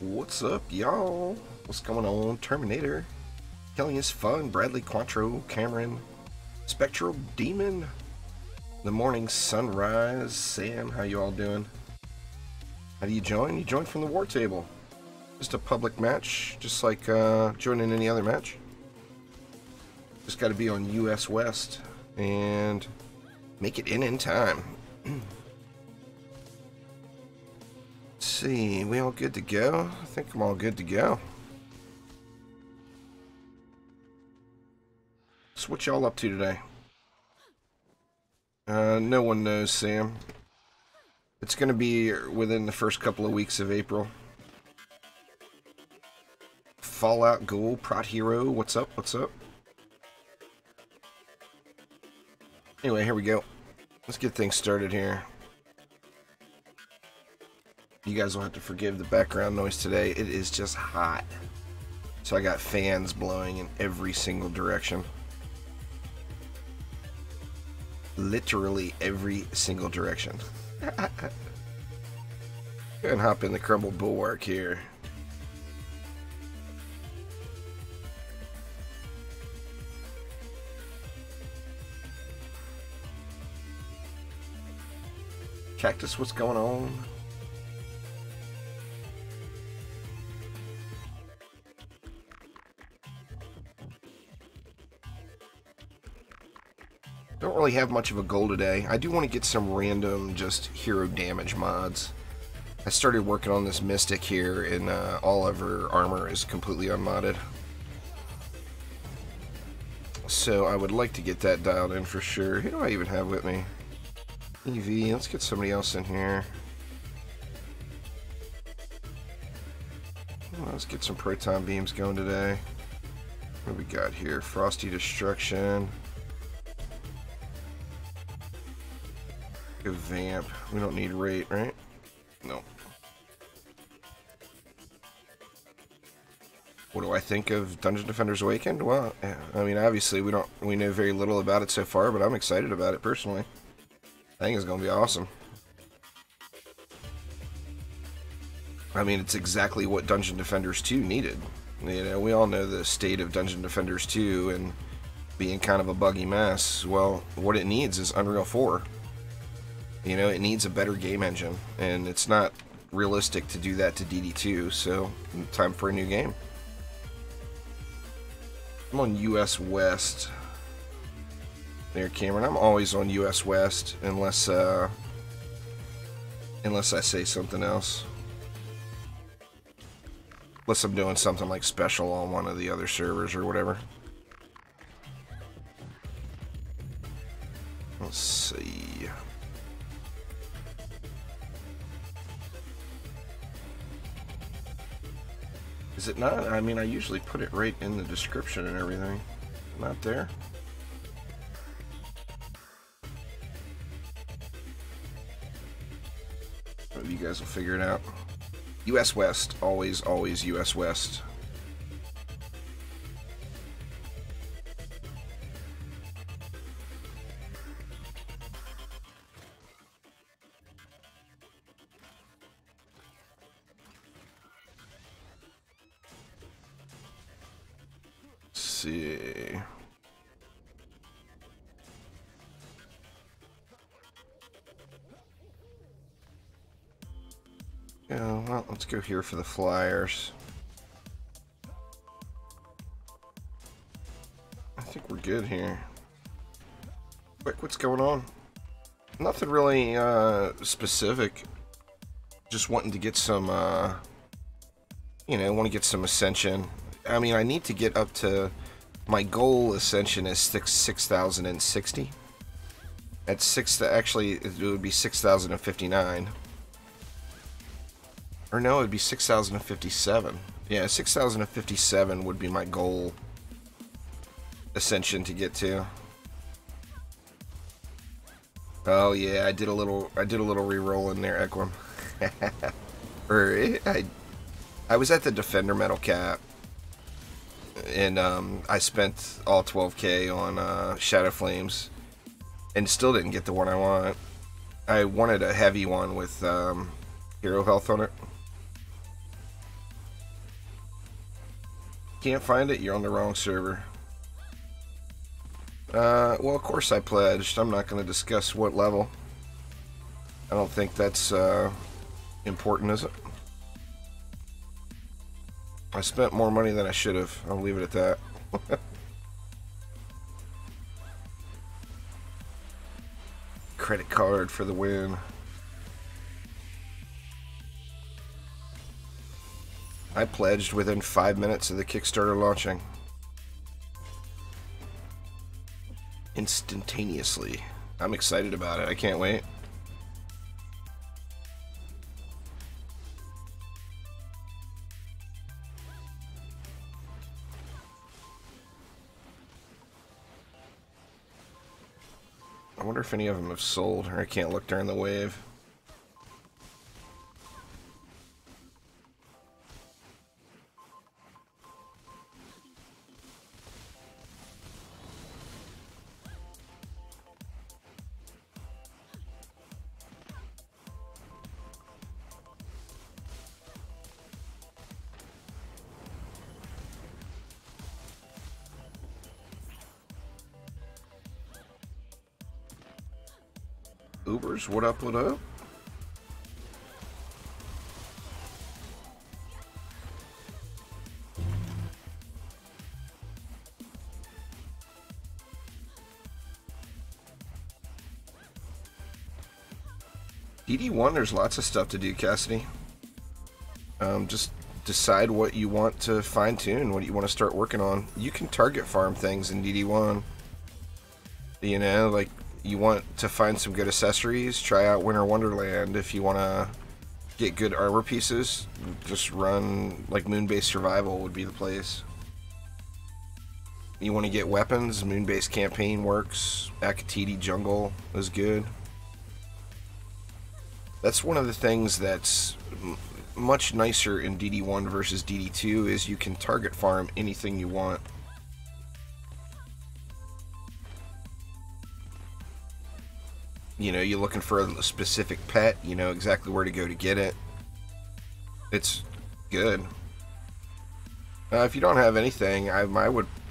What's up, y'all? What's going on? Terminator, Killing is Fun, Bradley Quattro, Cameron, Spectral Demon, The Morning Sunrise, Sam, how you all doing? How do you join? You join from the war table. Just a public match, just like joining any other match. Just got to be on US West and make it in time. Let's see, we all good to go? I think I'm all good to go. So what y'all up to today? No one knows, Sam. It's going to be within the first couple of weeks of April. Fallout Ghoul, Prot Hero, what's up, what's up? Anyway, here we go. Let's get things started here. You guys will have to forgive the background noise today. It is just hot. So I got fans blowing in every single direction. Literally every single direction. Go and hop in the crumbled bulwark here. Cactus, what's going on? Don't really have much of a goal today. I do want to get some random just hero damage mods. I started working on this Mystic here, and all of her armor is completely unmodded. So I would like to get that dialed in for sure. Who do I even have with me? EV, let's get somebody else in here. Let's get some proton beams going today. What do we got here? Frosty Destruction. Go Vamp. We don't need rate, right? No. What do I think of Dungeon Defenders Awakened? Well, I mean, obviously we know very little about it so far, but I'm excited about it personally. I think it's going to be awesome. I mean, it's exactly what Dungeon Defenders 2 needed. You know, we all know the state of Dungeon Defenders 2 and being kind of a buggy mess. Well, what it needs is Unreal 4. You know, it needs a better game engine, and it's not realistic to do that to DD2, so time for a new game. I'm on US West. There, Cameron. I'm always on US West unless I say something else. Unless I'm doing something like special on one of the other servers or whatever. Let's see. Is it not? I mean, I usually put it right in the description and everything. Not there. You guys will figure it out. US West, always, always US West. Let's see. Yeah, well, let's go here for the flyers. I think we're good here. Quick, what's going on? Nothing really specific. Just wanting to get some, you know, want to get some Ascension. I mean, I need to get up to, my goal Ascension is 6,060. At actually, it would be 6,059. Or no, it would be 6,057. Yeah, 6,057 would be my goal Ascension to get to. Oh yeah, I did a little reroll in there, Equim. I was at the Defender Metal Cap, and I spent all 12K on Shadow Flames, and still didn't get the one I want. I wanted a heavy one with hero health on it. Can't find it? You're on the wrong server. Well, of course I pledged. I'm not going to discuss what level. I don't think that's important, is it? I spent more money than I should have. I'll leave it at that. Credit card for the win. I pledged within 5 minutes of the Kickstarter launching. Instantaneously. I'm excited about it. I can't wait. I wonder if any of them have sold, or I can't look during the wave. Ubers, what up, what up? DD1, there's lots of stuff to do, Cassidy. Just decide what you want to fine-tune, what you want to start working on. You can target farm things in DD1. You know, like, you want to find some good accessories, try out Winter Wonderland. If you want to get good armor pieces, just run, like, Moonbase Survival would be the place. You want to get weapons, Moonbase Campaign works. Akatiti Jungle is good. That's one of the things that's much nicer in DD1 versus DD2 is you can target farm anything you want. You know, you're looking for a specific pet, you know exactly where to go to get it. It's good. If you don't have anything,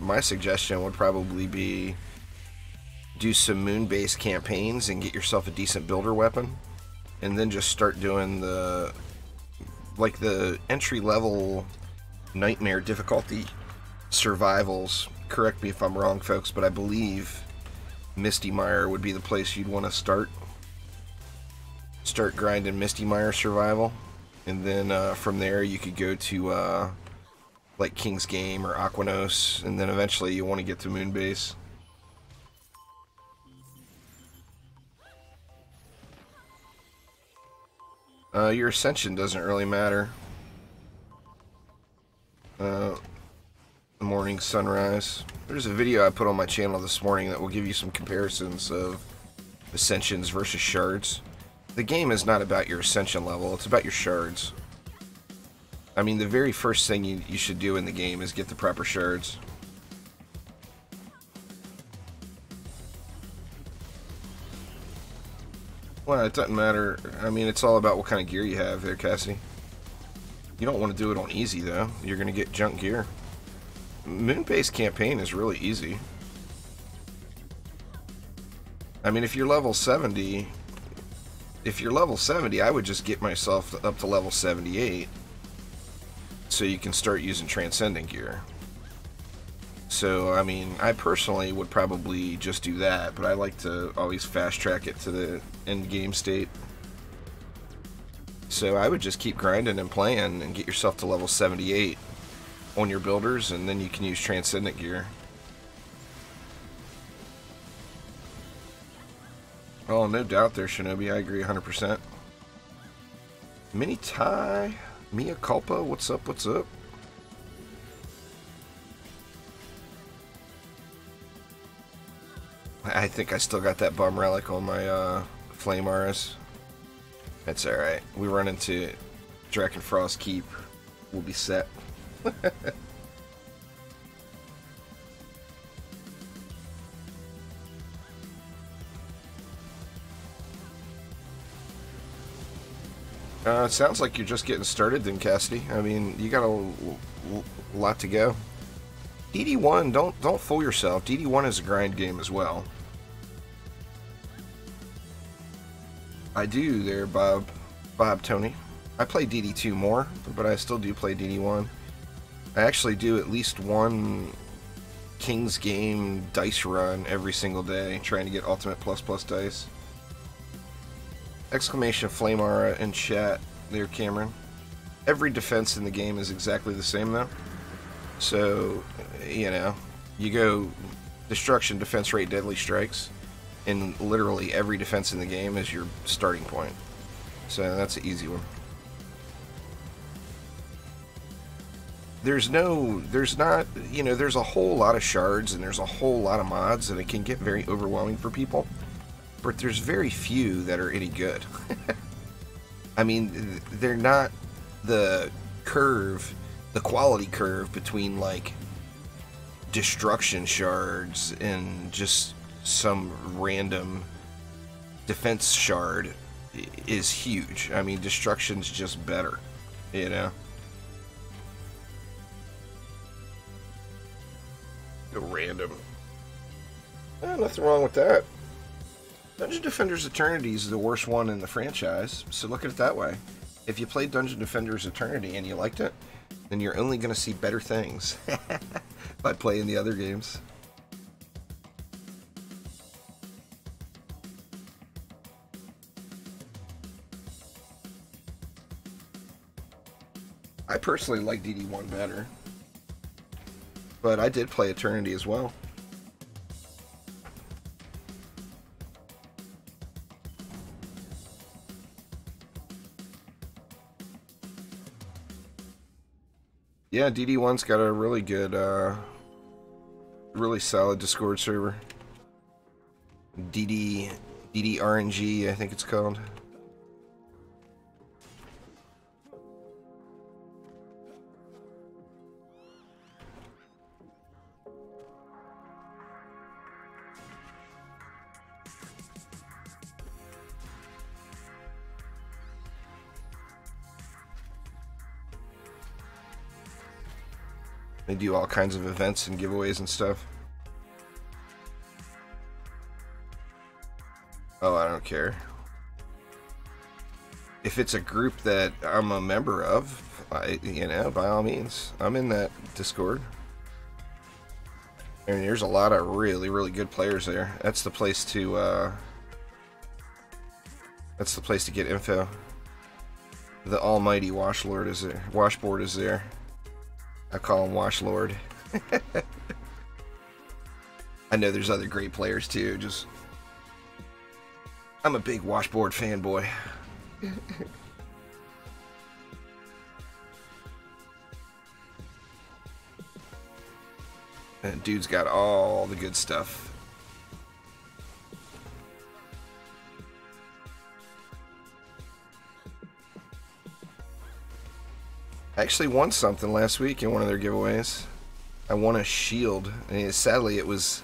my suggestion would probably be do some moon-based campaigns and get yourself a decent builder weapon, and then just start doing the entry-level nightmare difficulty survivals. Correct me if I'm wrong, folks, but I believe Misty Mire would be the place you'd want to start. Start grinding Misty Mire survival, and then from there you could go to like King's Game or Aquanos, and then eventually you want to get to Moonbase. Your Ascension doesn't really matter. Morning sunrise. There's a video I put on my channel this morning that will give you some comparisons of Ascensions versus Shards. The game is not about your Ascension level, it's about your Shards. I mean, the very first thing you should do in the game is get the proper Shards. Well, it doesn't matter. I mean, it's all about what kind of gear you have there, Cassie. You don't want to do it on easy, though. You're going to get junk gear. Moon-based campaign is really easy. I mean, if you're level 70, I would just get myself up to level 78 so you can start using Transcendent gear. So, I mean, I personally would probably just do that, but I like to always fast track it to the end game state. So I would just keep grinding and playing and get yourself to level 78 on your builders, and then you can use Transcendent gear. Oh, no doubt there, Shinobi. I agree 100%. Mini Ty, Mia Culpa, what's up, what's up? I think I still got that bum relic on my Flame Auras. That's alright. We run into Drakenfrost Keep. We'll be set. It sounds like you're just getting started then, Cassidy. I mean, you got a lot to go. DD1, don't fool yourself. DD1 is a grind game as well. I do there, Bob Tony. I play DD2 more, but I still do play DD1. I actually do at least one King's Game dice run every single day, trying to get Ultimate Plus dice. Exclamation Flame Aura in chat there, Cameron. Every defense in the game is exactly the same, though. So, you know, you go Destruction, Defense Rate, Deadly Strikes, and literally every defense in the game is your starting point. So that's an easy one. There's not, you know, there's a whole lot of shards and there's a whole lot of mods, and it can get very overwhelming for people. But there's very few that are any good. I mean, they're not the curve, the quality curve between like destruction shards and just some random defense shard is huge. I mean, destruction's just better, you know. Random. Nothing wrong with that. Dungeon Defender's Eternity is the worst one in the franchise, so look at it that way. If you played Dungeon Defender's Eternity and you liked it, then you're only going to see better things by playing the other games. I personally like DD1 better, but I did play Eternity as well. Yeah, DD1's got a really good, really solid Discord server. DD RNG, I think it's called. They do all kinds of events and giveaways and stuff. Oh, I don't care. If it's a group that I'm a member of, you know, by all means, I'm in that Discord. I mean, there's a lot of really, really good players there. That's the place to, get info. The almighty Washlord is there. Washboard is there. I call him Washlord. I know there's other great players too, just I'm a big Washboard fanboy. And dude's got all the good stuff. I actually won something last week in one of their giveaways. I won a shield, and sadly it was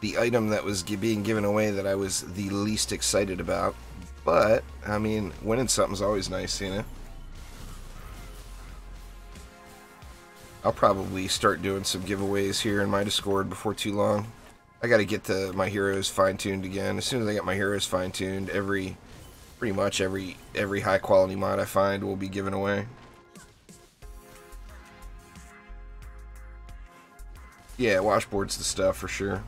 the item that was being given away that I was the least excited about. But, I mean, winning something's always nice, you know? I'll probably start doing some giveaways here in my Discord before too long. I gotta get my heroes fine-tuned again. As soon as I get my heroes fine-tuned, pretty much every high-quality mod I find will be given away. Yeah, Washboard's the stuff for sure.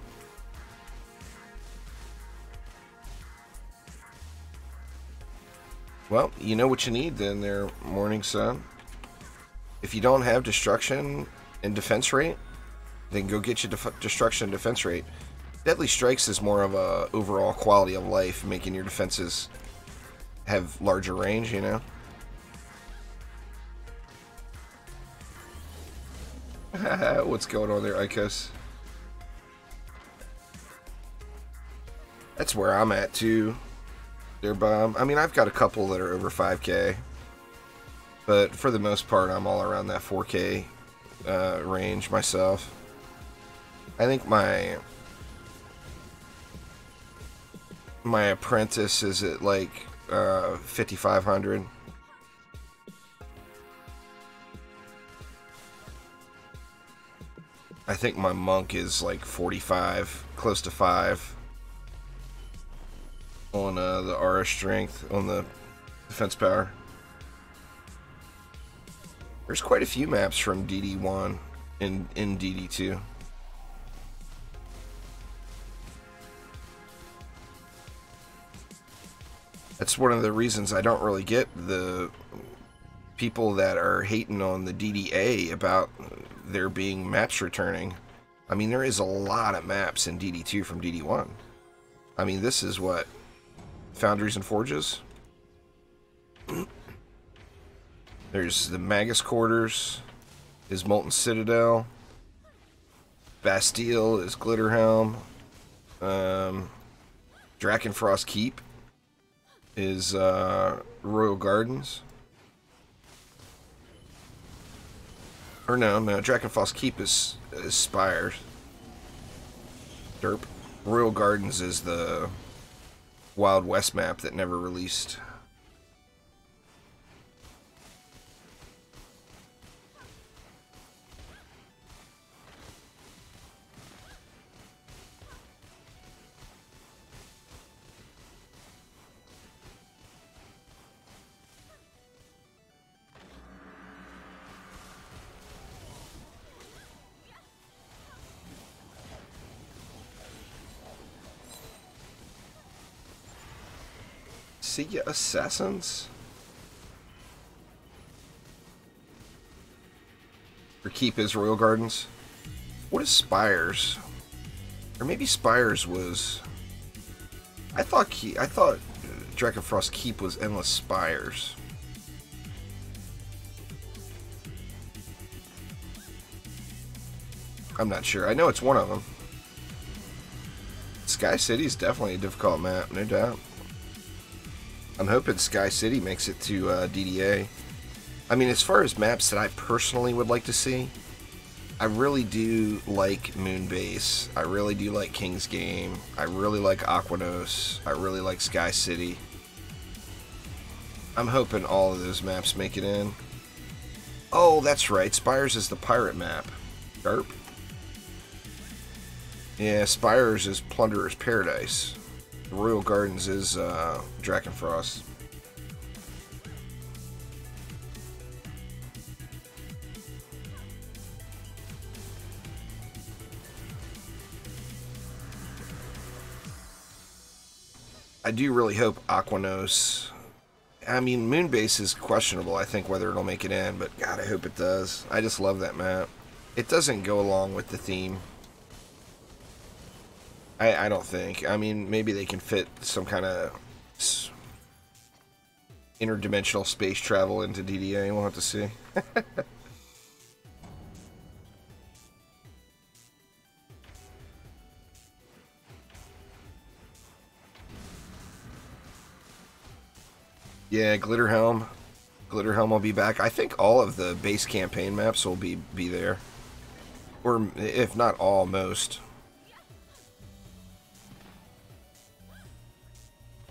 Well, you know what you need then there, Morning Sun. If you don't have Destruction and Defense Rate, then go get your Destruction and Defense Rate. Deadly Strikes is more of a overall quality of life, making your defenses have larger range, you know? What's going on there, Icos? That's where I'm at too, there, Bob. I mean, I've got a couple that are over 5K, but for the most part, I'm all around that 4K range myself. I think my apprentice is at like 5,500. I think my monk is like 45, close to 5 on the aura strength, on the defense power. There's quite a few maps from DD1 in DD2. That's one of the reasons I don't really get the people that are hating on the DDA about there being maps returning. I mean, there is a lot of maps in DD2 from DD1. I mean, this is what? Foundries and Forges? There's the Magus Quarters, is Molten Citadel, Bastille is Glitterhelm, Drakenfrost Keep is Royal Gardens. Or no, Drakenfrost Keep is Spire. Derp. Royal Gardens is the Wild West map that never released. See ya, Assassins? Or Keep is Royal Gardens? What is Spires? Or maybe Spires was... I thought Drakenfrost Keep was Endless Spires. I'm not sure. I know it's one of them. Sky City is definitely a difficult map, no doubt. I'm hoping Sky City makes it to DDA. I mean, as far as maps that I personally would like to see, I really do like Moonbase. I really do like King's Game. I really like Aquanos. I really like Sky City. I'm hoping all of those maps make it in. Oh, that's right. Spires is the pirate map. Derp. Yeah, Spires is Plunderer's Paradise. Royal Gardens is Drakenfrost. I do really hope Aquanos... I mean, Moonbase is questionable, I think, whether it'll make it in, but God, I hope it does. I just love that map. It doesn't go along with the theme. I don't think. I mean, maybe they can fit some kind of interdimensional space travel into DDA. We'll have to see. Yeah, Glitterhelm. Glitterhelm will be back. I think all of the base campaign maps will be there. Or, if not all, most.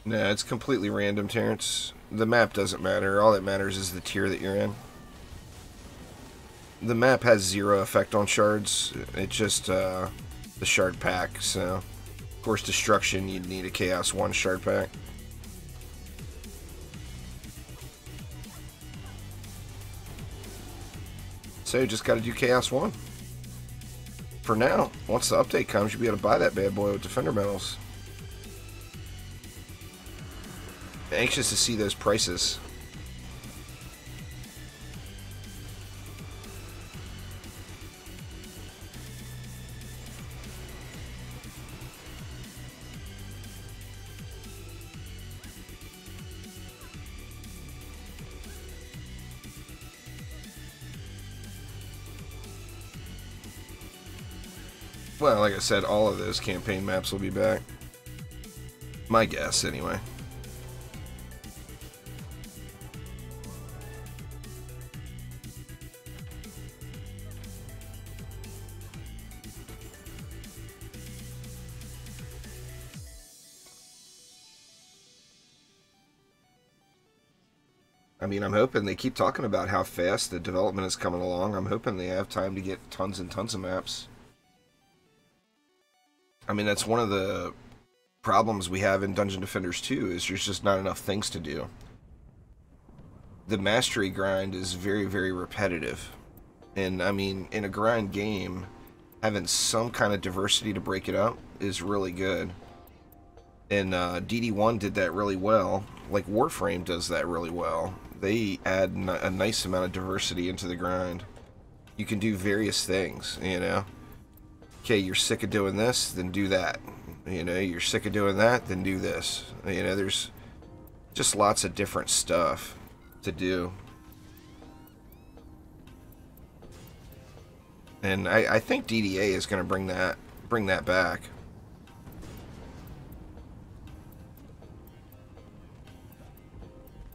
No, it's completely random, Terrence. The map doesn't matter. All that matters is the tier that you're in. The map has zero effect on shards. It's just the shard pack. So, of course, destruction, you'd need a Chaos 1 shard pack. So, you just got to do Chaos 1. For now, once the update comes, you'll be able to buy that bad boy with Defender medals. Anxious to see those prices. Well, like I said, all of those campaign maps will be back. My guess, anyway. I mean, I'm hoping they keep talking about how fast the development is coming along. I'm hoping they have time to get tons and tons of maps. I mean, that's one of the problems we have in Dungeon Defenders 2, is there's just not enough things to do. The mastery grind is very, very repetitive. And, I mean, in a grind game, having some kind of diversity to break it up is really good. And DD1 did that really well. Like, Warframe does that really well. They add a nice amount of diversity into the grind. You can do various things, you know? Okay, you're sick of doing this, then do that. You know, you're sick of doing that, then do this. You know, there's just lots of different stuff to do. And I think DDA is going to bring that back.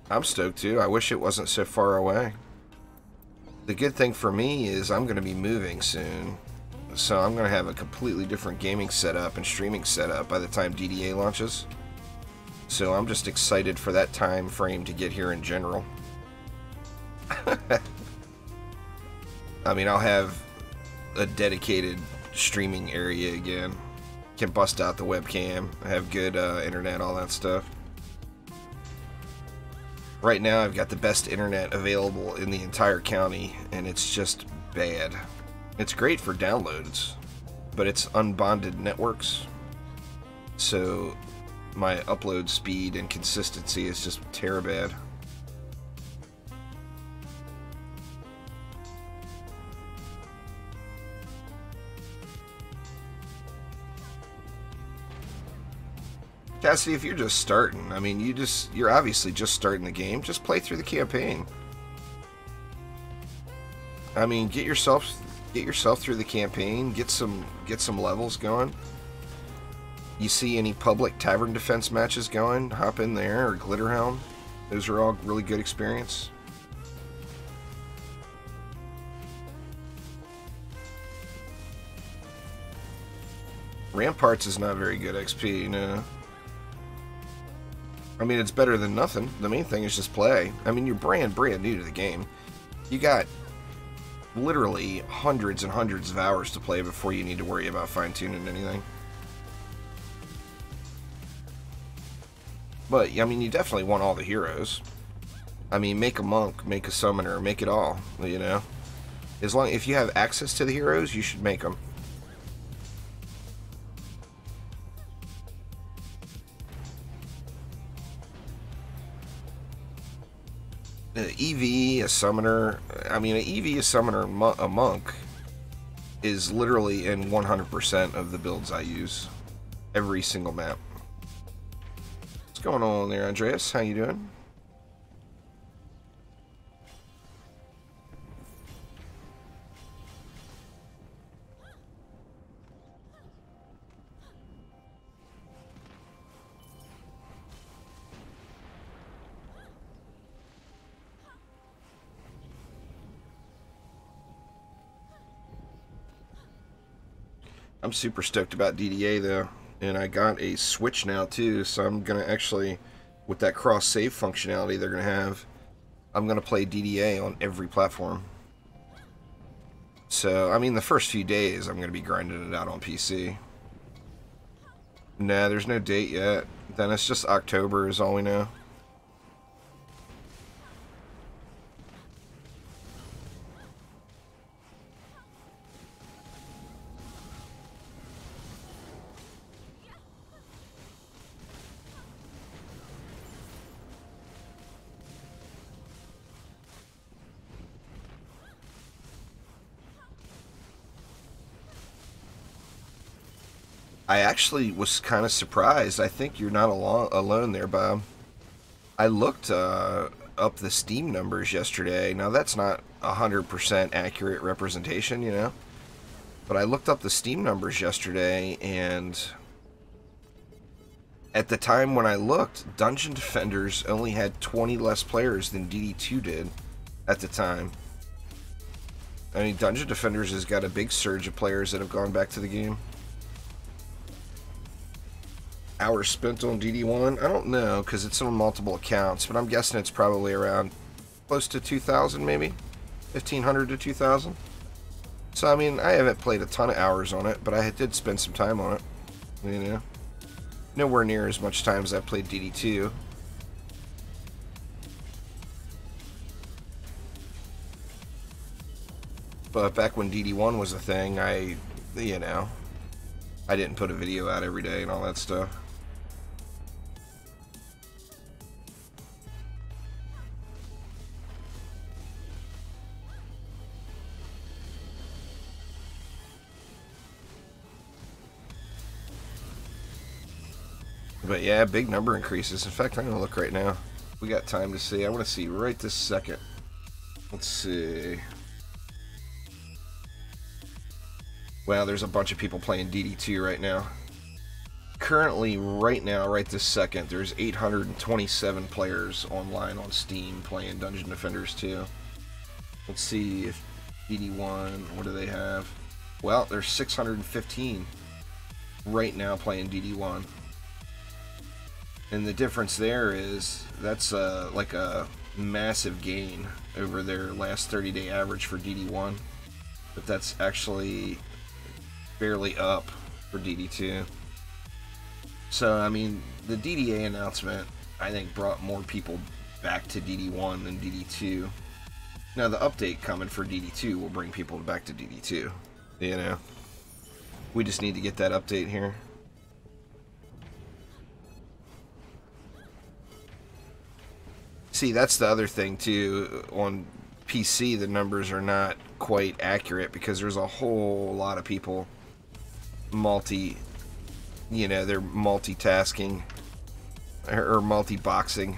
I'm stoked too. I wish it wasn't so far away. The good thing for me is I'm going to be moving soon. So I'm going to have a completely different gaming setup and streaming setup by the time DDA launches. So I'm just excited for that time frame to get here in general. I mean, I'll have a dedicated streaming area again. Can bust out the webcam, have good internet, all that stuff. Right now I've got the best internet available in the entire county, and it's just bad. It's great for downloads, but it's unbonded networks, so my upload speed and consistency is just terrible. Cassidy, if you're just starting, I mean, you're obviously just starting the game. Just play through the campaign. I mean, get yourself through the campaign. Get some levels going. You see any public tavern defense matches going? Hop in there, or Glitterhelm. Those are all really good experience. Ramparts is not very good XP, no. I mean, it's better than nothing. The main thing is just play. I mean, you're brand new to the game. You got literally hundreds and hundreds of hours to play before you need to worry about fine-tuning anything. But, I mean, you definitely want all the heroes. I mean, make a monk, make a summoner, make it all, you know? If you have access to the heroes, you should make them. EV, a summoner, I mean, an EV, a summoner, a monk is literally in 100% of the builds I use. Every single map. What's going on there, Andreas? How you doing? I'm super stoked about DDA though, and I got a Switch now too, so I'm gonna actually, with that cross save functionality they're gonna have, I'm gonna play DDA on every platform. So I mean, the first few days I'm gonna be grinding it out on PC. Nah, there's no date yet. Then it's just October is all we know. I actually was kind of surprised. I think you're not alone there, Bob. I looked up the Steam numbers yesterday. Now, that's not 100% accurate representation, you know? But I looked up the Steam numbers yesterday, and at the time when I looked, Dungeon Defenders only had 20 less players than DD2 did at the time. I mean, Dungeon Defenders has got a big surge of players that have gone back to the game. Hours spent on DD1? I don't know, because it's on multiple accounts, but I'm guessing it's probably around close to 2,000 maybe? 1,500 to 2,000? So, I mean, I haven't played a ton of hours on it, but I did spend some time on it. you know. Nowhere near as much time as I played DD2. But back when DD1 was a thing, you know, I didn't put a video out every day and all that stuff. But yeah, big number increases. In fact, I'm going to look right now. We got time to see. I want to see right this second. Let's see. Wow, there's a bunch of people playing DD2 right now. Currently, right now, right this second, there's 827 players online on Steam playing Dungeon Defenders 2. Let's see if DD1, what do they have? Well, there's 615 right now playing DD1. And the difference there is, that's like a massive gain over their last 30-day average for DD1. But that's actually barely up for DD2. So, I mean, the DDA announcement, I think, brought more people back to DD1 than DD2. Now, the update coming for DD2 will bring people back to DD2. You know? We just need to get that update here. See, that's the other thing, too. On PC, the numbers are not quite accurate because there's a whole lot of people you know, they're multitasking or multi-boxing.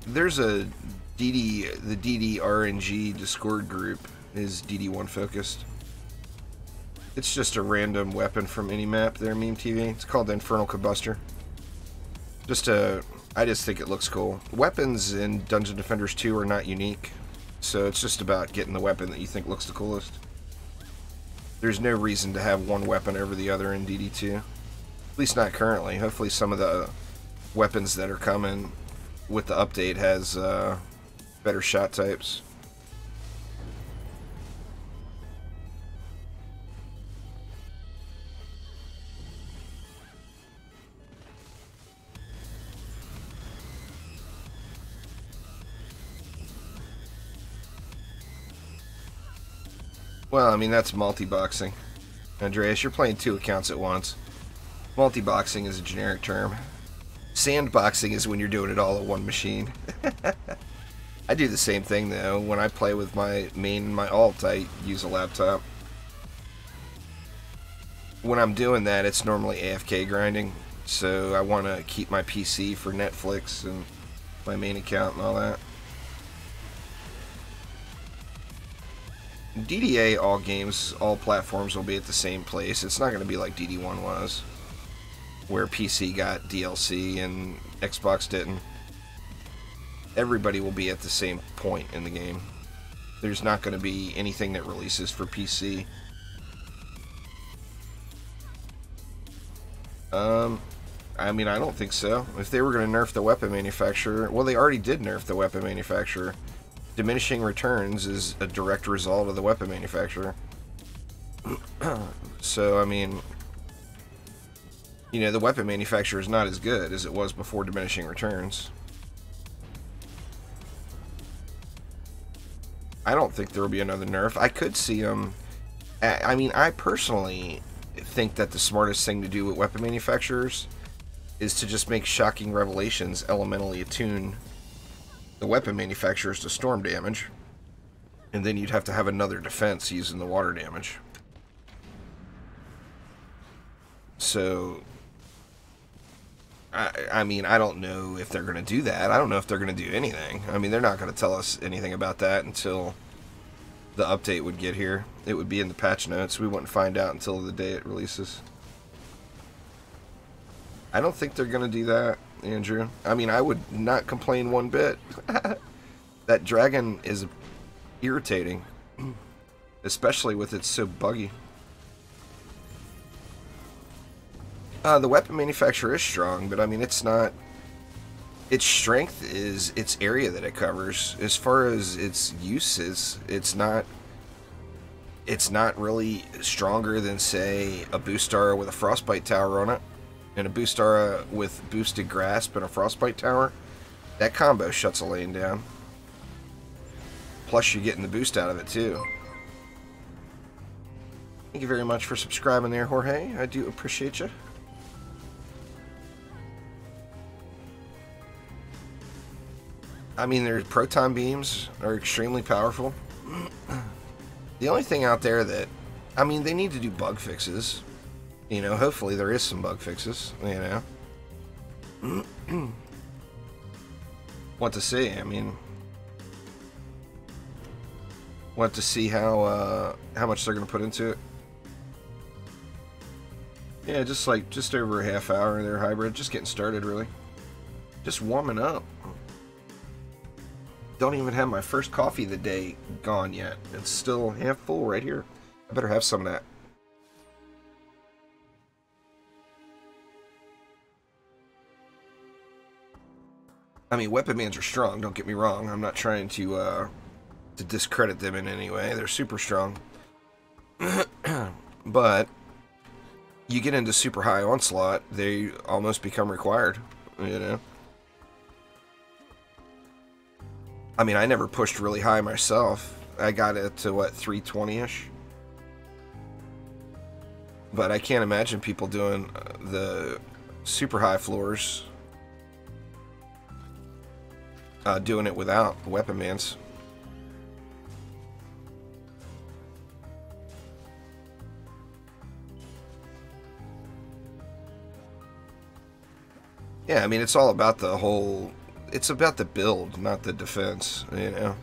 There's the DD RNG Discord group is DD1 focused. It's just a random weapon from any map there, Meme TV. It's called the Infernal Combustor. I just think it looks cool. Weapons in Dungeon Defenders 2 are not unique, so it's just about getting the weapon that you think looks the coolest. There's no reason to have one weapon over the other in DD2. At least not currently. Hopefully some of the weapons that are coming with the update has better shot types. Well, I mean, that's multiboxing. Andreas, you're playing 2 accounts at once. Multiboxing is a generic term. Sandboxing is when you're doing it all at one machine. I do the same thing, though. When I play with my main and my alt, I use a laptop. When I'm doing that, it's normally AFK grinding. So I want to keep my PC for Netflix and my main account and all that. DDA, all games, all platforms will be at the same place. It's not going to be like DD1 was, where PC got DLC and Xbox didn't. Everybody will be at the same point in the game. There's not going to be anything that releases for PC. I mean, I don't think so. If they were going to nerf the weapon manufacturer, well, they already did nerf the weapon manufacturer. Diminishing returns is a direct result of the weapon manufacturer. So, I mean, you know, the weapon manufacturer is not as good as it was before diminishing returns. I don't think there will be another nerf. I could see them. I mean, I personally think that the smartest thing to do with weapon manufacturers is to just make shocking revelations elementally attune the weapon manufacturers to storm damage, and then you'd have to have another defense using the water damage. So, I mean, I don't know if they're going to do that. I don't know if they're going to do anything. I mean, they're not going to tell us anything about that until the update would get here. It would be in the patch notes. We wouldn't find out until the day it releases. I don't think they're going to do that, Andrew. I mean, I would not complain one bit. That dragon is irritating, especially with it's so buggy. The weapon manufacturer is strong, but I mean, it's not its strength is its area that it covers. As far as its uses, it's not really stronger than, say, a Boostar with a Frostbite Tower on it, and a Boostar with boosted Grasp and a Frostbite Tower. That combo shuts a lane down. Plus, you're getting the boost out of it, too. Thank you very much for subscribing there, Jorge. I do appreciate you. I mean, their proton beams are extremely powerful. The only thing out there that, I mean, they need to do bug fixes. You know, hopefully there is some bug fixes, you know. Want to see, I mean, want to see how much they're going to put into it. Yeah, just over a half hour there, hybrid. Just getting started, really. Just warming up. Don't even have my first coffee of the day gone yet. It's still half full right here. I better have some of that. I mean, weapon mans are strong, don't get me wrong. I'm not trying to discredit them in any way. They're super strong. But you get into super high onslaught, they almost become required, you know? I mean, I never pushed really high myself. I got it to, what, 320-ish? But I can't imagine people doing the super high floors doing it without weapon mans. Yeah, I mean, it's all about the whole... It's about the build, not the defense, you know?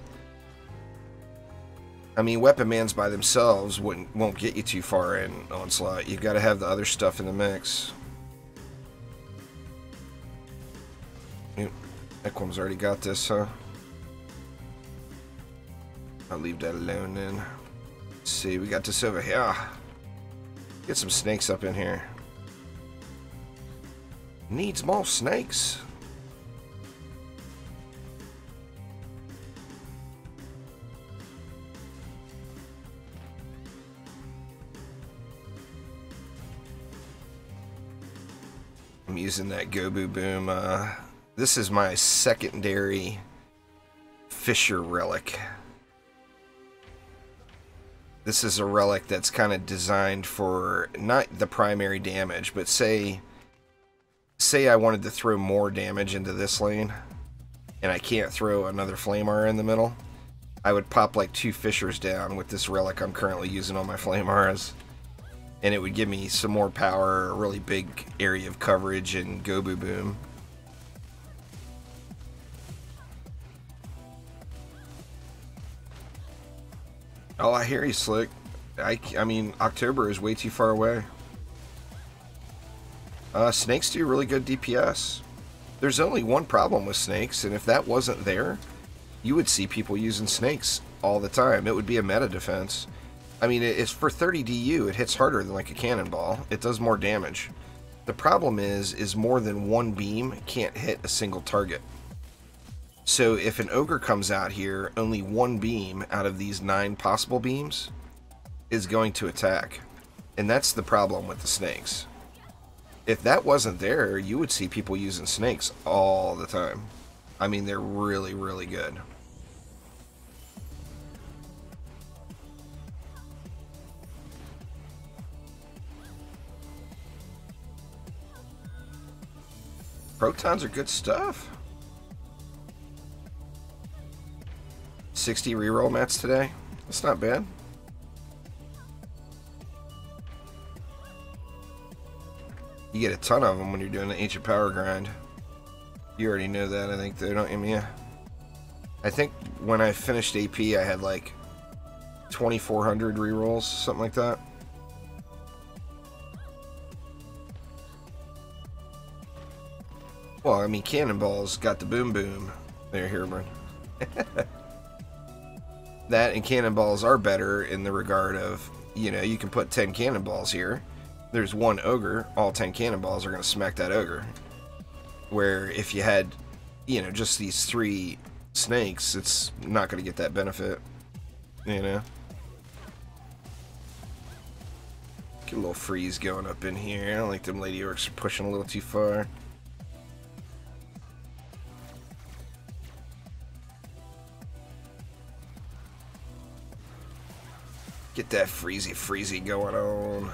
I mean, weapon mans by themselves won't get you too far in Onslaught. You've got to have the other stuff in the mix. Yep. Equum's already got this, huh? I'll leave that alone then. Let's see, we got this over here. Get some snakes up in here. Needs more snakes. I'm using that Goboom. This is my secondary Fisher Relic. This is a relic that's kind of designed for not the primary damage, but say I wanted to throw more damage into this lane, and I can't throw another Flamar in the middle, I would pop like 2 Fishers down with this relic I'm currently using on my Flamars, and it would give me some more power, a really big area of coverage, and Goboom. Oh, I hear you, Slick. I mean, October is way too far away. Snakes do really good DPS. There's only one problem with snakes, and if that wasn't there, you would see people using snakes all the time. It would be a meta defense. I mean, it's for 30 DU, it hits harder than like a cannonball. It does more damage. The problem is more than one beam can't hit a single target. So if an ogre comes out here, only one beam out of these 9 possible beams is going to attack. And that's the problem with the snakes. If that wasn't there, you would see people using snakes all the time. I mean, they're really, really good. Protons are good stuff. 60 reroll mats today. That's not bad. You get a ton of them when you're doing the Ancient Power grind. You already know that, I think, though, don't you, Mia? I think when I finished AP, I had like 2,400 rerolls, something like that. Well, I mean, Cannonball's got the boom boom. There, Herburn. That and Cannonballs are better in the regard of, you know, you can put 10 Cannonballs here. There's one ogre, all 10 Cannonballs are going to smack that ogre. Where if you had you know, just these 3 snakes, it's not going to get that benefit, you know. Get a little freeze going up in here. I don't like them lady orcs pushing a little too far. Get that freezy going on.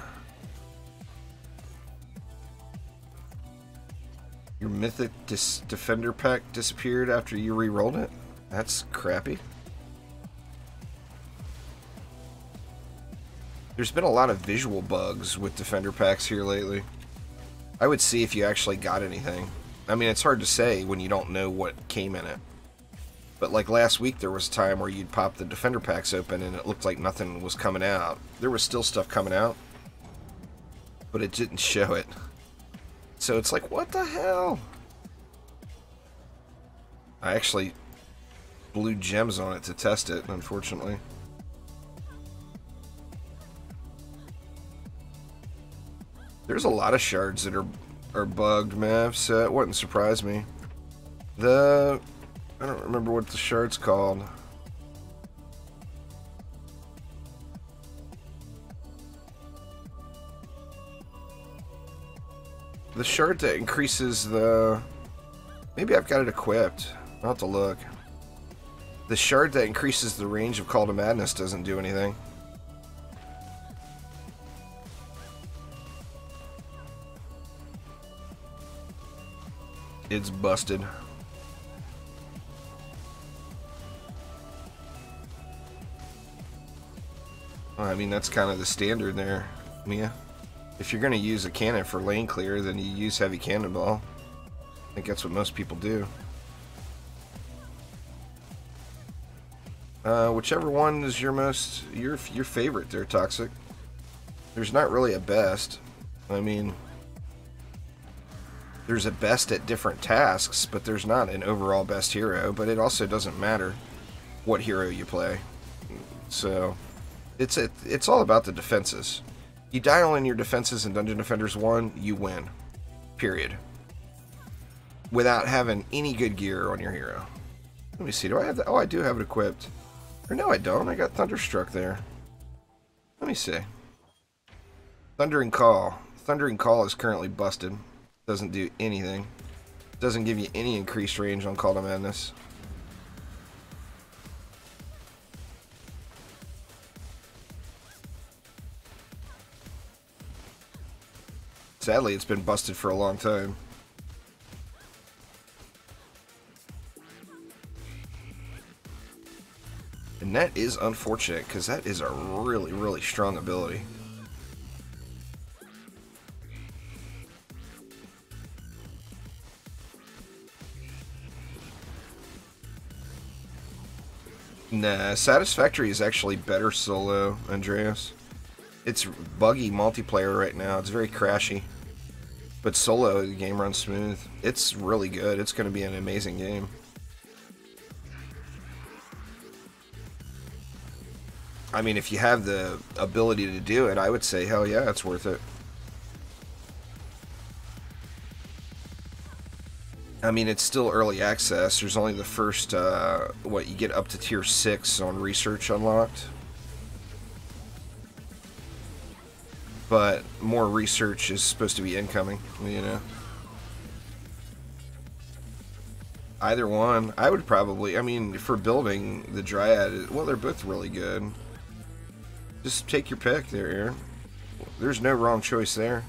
Your mythic defender pack disappeared after you re-rolled it? That's crappy. There's been a lot of visual bugs with defender packs here lately. I would see if you actually got anything. I mean, it's hard to say when you don't know what came in it. But like last week, there was a time where you'd pop the defender packs open and it looked like nothing was coming out. There was still stuff coming out, but it didn't show it. So it's like, what the hell? I actually blew gems on it to test it, unfortunately. There's a lot of shards that are bugged, Mav, so it wouldn't surprise me. I don't remember what the shard's called. The shard that increases the... Maybe I've got it equipped. I'll have to look. The shard that increases the range of Call to Madness doesn't do anything. It's busted. I mean, that's kind of the standard there, Mia. If you're going to use a cannon for lane clear, then you use heavy cannonball. I think that's what most people do. Whichever one is your favorite there, Toxic. There's not really a best. I mean, there's a best at different tasks, but there's not an overall best hero. But it also doesn't matter what hero you play. So it's all about the defenses. You dial in your defenses in Dungeon Defenders 1, you win. Period. Without having any good gear on your hero. Let me see, do I have that? Oh, I do have it equipped. Or no, I don't. I got Thunderstruck there. Let me see. Thundering Call. Thundering Call is currently busted. Doesn't do anything. Doesn't give you any increased range on Call to Madness. Sadly, it's been busted for a long time. And that is unfortunate, because that is a really, really strong ability. Nah, Satisfactory is actually better solo, Andreas. It's buggy multiplayer right now. It's very crashy. But solo, the game runs smooth. It's really good. It's going to be an amazing game. I mean, if you have the ability to do it, I would say, hell yeah, it's worth it. I mean, it's still early access. There's only the first, what, you get up to tier 6 on research unlocked. But more research is supposed to be incoming, you know. Either one. I would probably, I mean, for building the Dryad, well, they're both really good. Just take your pick there, Aaron. There's no wrong choice there.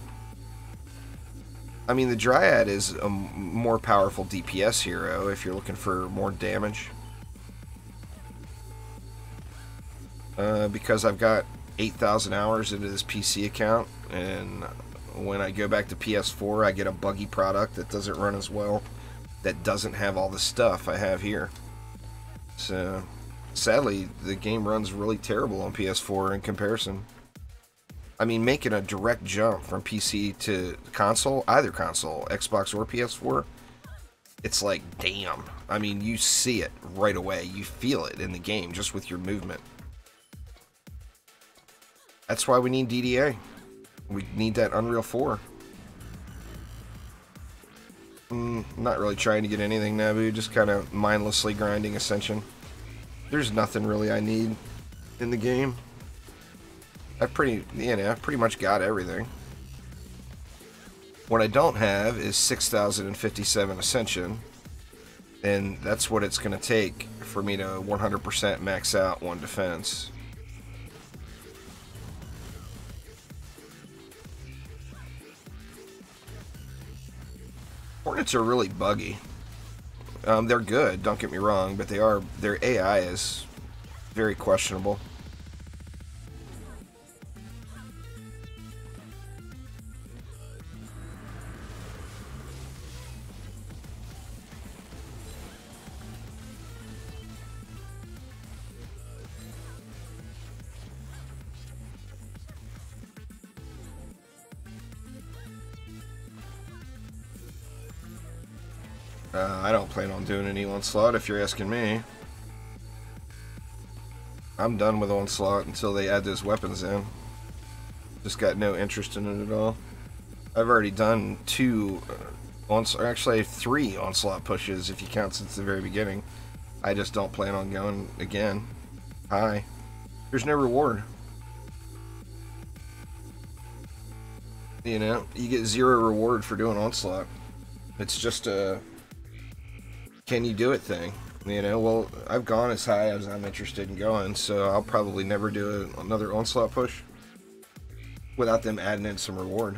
I mean, the Dryad is a more powerful DPS hero if you're looking for more damage. Because I've got 8,000 hours into this PC account, and when I go back to PS4, I get a buggy product that doesn't run as well, that doesn't have all the stuff I have here. So, sadly, the game runs really terrible on PS4 in comparison. I mean, making a direct jump from PC to console, either console, Xbox or PS4, it's like, damn. I mean, you see it right away. You feel it in the game just with your movement. That's why we need DDA. We need that Unreal 4. Not really trying to get anything, Nabu, just kind of mindlessly grinding Ascension. There's nothing really I need in the game. I've pretty much got everything. What I don't have is 6,057 Ascension, and that's what it's going to take for me to 100% max out one defense. Hornets are really buggy. They're good, don't get me wrong, but their AI is very questionable. I don't plan on doing any Onslaught, if you're asking me. I'm done with Onslaught until they add those weapons in. Just got no interest in it at all. I've already done actually 3 Onslaught pushes, if you count since the very beginning. I just don't plan on going again. Hi. There's no reward. You know, you get 0 reward for doing Onslaught. It's just a can you do it thing, you know. Well, I've gone as high as I'm interested in going, so I'll probably never do another Onslaught push without them adding in some reward.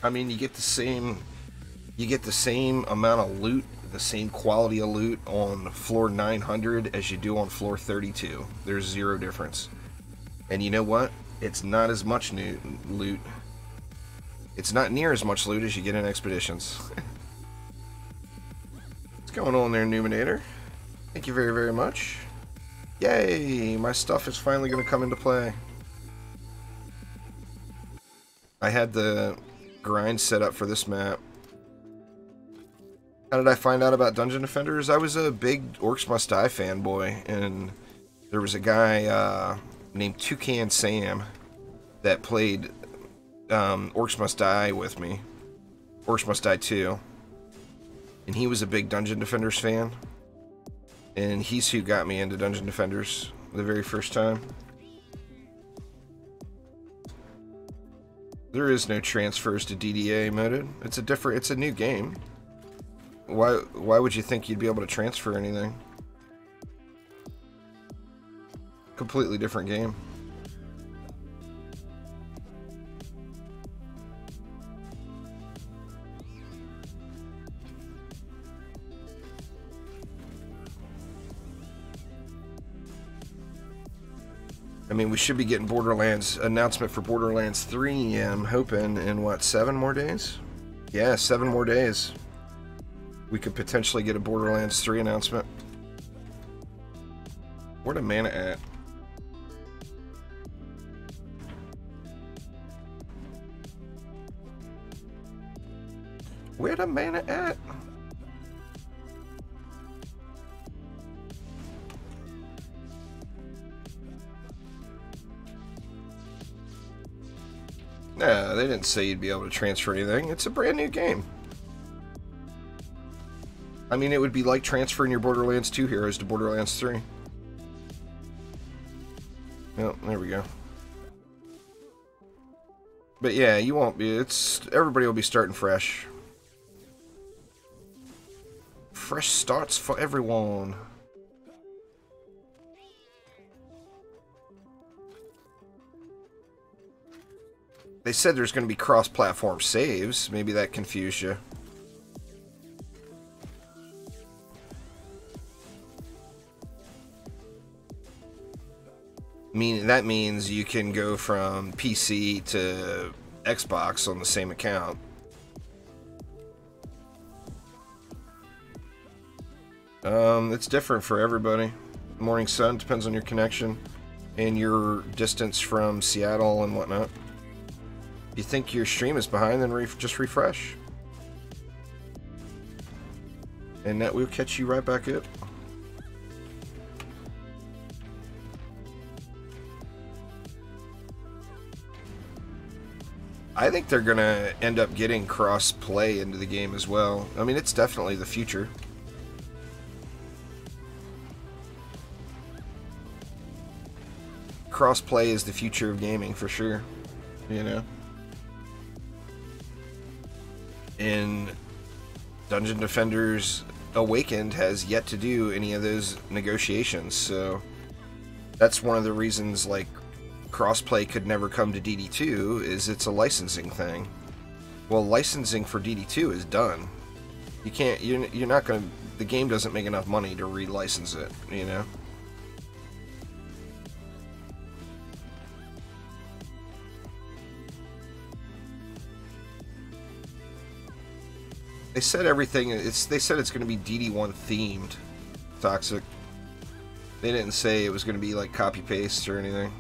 I mean, you get the same amount of loot, the same quality of loot on floor 900 as you do on floor 32. There's 0 difference. And you know what? It's not as much loot. It's not near as much loot as you get in Expeditions. What's going on there, Numinator? Thank you very, very much. Yay! My stuff is finally going to come into play. I had the grind set up for this map. How did I find out about Dungeon Defenders? I was a big Orcs Must Die fanboy, and there was a guy named Toucan Sam that played Orcs Must Die with me. Orcs Must Die 2. And he was a big Dungeon Defenders fan. And he's who got me into Dungeon Defenders the very first time. There is no transfers to DDA moded. It's a new game. Why would you think you'd be able to transfer anything? Completely different game. I mean, we should be getting Borderlands announcement for Borderlands 3, I'm hoping, in what, 7 more days? Yeah, 7 more days. We could potentially get a Borderlands 3 announcement. Where the mana at? Where the mana at? Nah, they didn't say you'd be able to transfer anything. It's a brand new game. I mean, it would be like transferring your Borderlands 2 heroes to Borderlands 3. Oh, there we go. But yeah, you won't be. Everybody will be starting fresh. Fresh starts for everyone. They said there's going to be cross-platform saves. Maybe that confused you. That means you can go from PC to Xbox on the same account. It's different for everybody. Morning Sun depends on your connection and your distance from Seattle and whatnot. If you think your stream is behind, then just refresh. And that will catch you right back up. I think they're gonna end up getting cross-play into the game as well. I mean, it's definitely the future. Cross-play is the future of gaming for sure, you know. And Dungeon Defenders Awakened has yet to do any of those negotiations, so that's one of the reasons, like, crossplay could never come to DD2, is it's a licensing thing. Well, licensing for DD2 is done. You can't, you're not gonna, the game doesn't make enough money to relicense it, you know? They said everything, they said it's gonna be DD1 themed, Toxic. They didn't say it was gonna be like copy-paste or anything.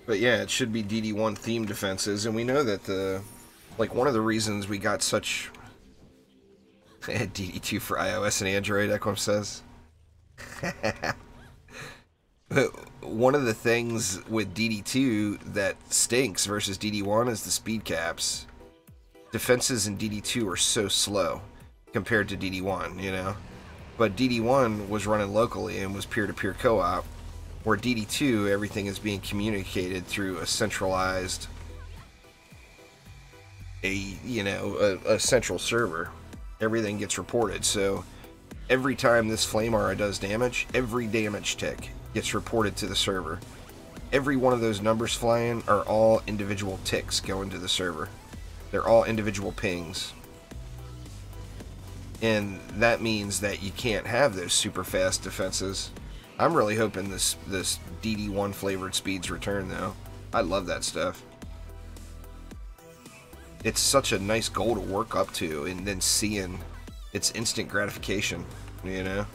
But yeah, it should be DD1 themed defenses, and we know that the, like, one of the reasons we got such DD2 for iOS and Android, Equim says. But one of the things with DD2 that stinks versus DD1 is the speed caps. Defenses in DD2 are so slow compared to DD1, you know? But DD1 was running locally and was peer-to-peer co-op, where DD2, everything is being communicated through a centralized, a central server. Everything gets reported, so every time this flame aura does damage, every damage tick gets reported to the server. Every one of those numbers flying are all individual ticks going to the server. They're all individual pings. And that means that you can't have those super fast defenses. I'm really hoping this DD1 flavored speeds return, though. I love that stuff. It's such a nice goal to work up to, and then seeing its instant gratification, you know?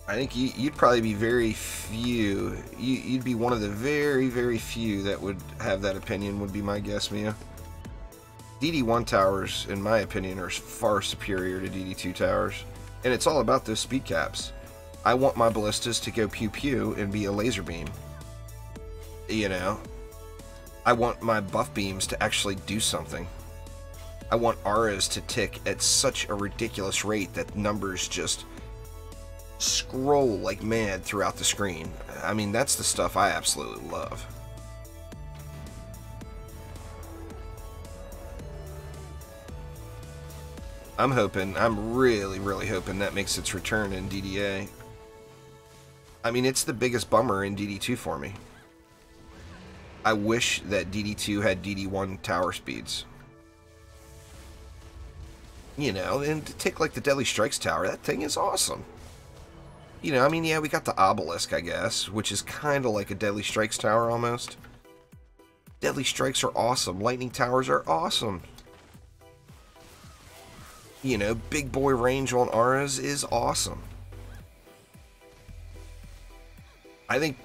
I think you'd probably be very few. You'd be one of the very, very few that would have that opinion, would be my guess, Mia. DD1 towers, in my opinion, are far superior to DD2 towers. And it's all about those speed caps. I want my ballistas to go pew-pew and be a laser beam. You know? I want my buff beams to actually do something. I want auras to tick at such a ridiculous rate that numbers just scroll like mad throughout the screen. I mean, that's the stuff I absolutely love. I'm really, really hoping that makes its return in DDA. I mean, it's the biggest bummer in DD2 for me. I wish that DD2 had DD1 tower speeds. You know, and to take like the Deadly Strikes tower, that thing is awesome. You know, I mean, yeah, we got the Obelisk, I guess, which is kind of like a Deadly Strikes tower almost. Deadly Strikes are awesome. Lightning towers are awesome. You know, big boy range on auras is awesome. I think,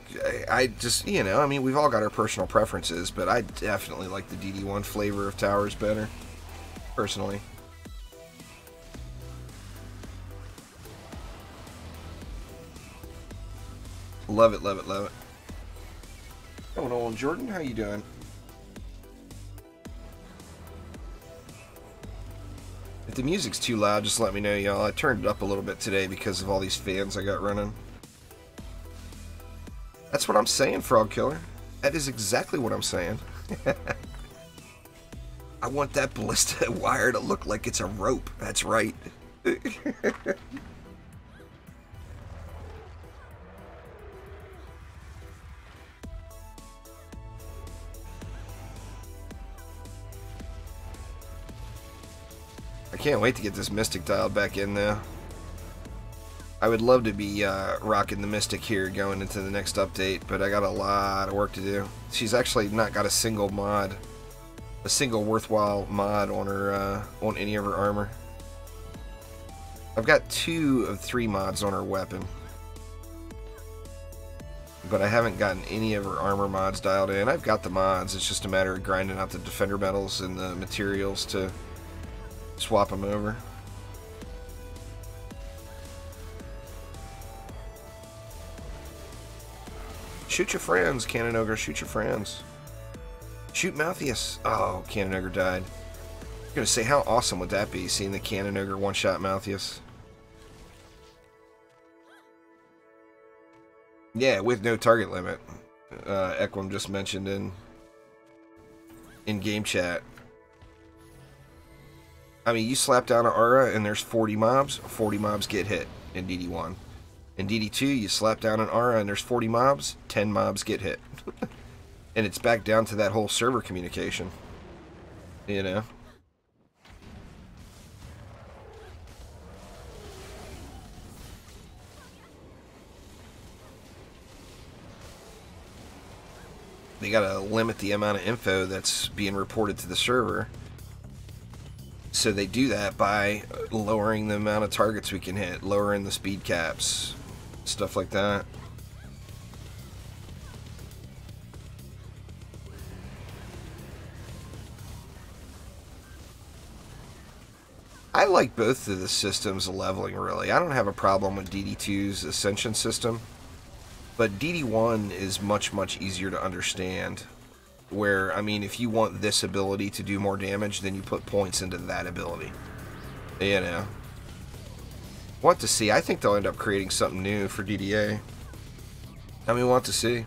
I just, you know, I mean, we've all got our personal preferences, but I definitely like the DD1 flavor of towers better, personally. Love it, love it, love it. What's going on, Jordan? How you doing? If the music's too loud, just let me know, y'all. I turned it up a little bit today because of all these fans I got running. That's what I'm saying, Frog Killer. That is exactly what I'm saying. I want that ballista wire to look like it's a rope. That's right. I can't wait to get this Mystic dialed back in there. I would love to be rocking the Mystic here going into the next update, but I got a lot of work to do. She's actually not got a single mod, a single worthwhile mod on her on any of her armor. I've got 2 of 3 mods on her weapon, but I haven't gotten any of her armor mods dialed in. I've got the mods, it's just a matter of grinding out the defender medals and the materials to swap them over. Shoot your friends, Cannon Ogre, shoot your friends. Shoot Malthius. Oh, Cannon Ogre died. I'm gonna say, how awesome would that be, seeing the Cannon Ogre one-shot Malthius? Yeah, with no target limit. Equum just mentioned in game chat. I mean, you slap down an aura and there's 40 mobs get hit in DD1. In DD2, you slap down an aura and there's 40 mobs, 10 mobs get hit. And it's back down to that whole server communication. You know? They gotta limit the amount of info that's being reported to the server. So they do that by lowering the amount of targets we can hit, lowering the speed caps, stuff like that. I like both of the systems of leveling, really. I don't have a problem with DD2's Ascension system, but DD1 is much, much easier to understand. Where, I mean, if you want this ability to do more damage, then you put points into that ability. You know. Want to see. I think they'll end up creating something new for DDA. I mean, want to see.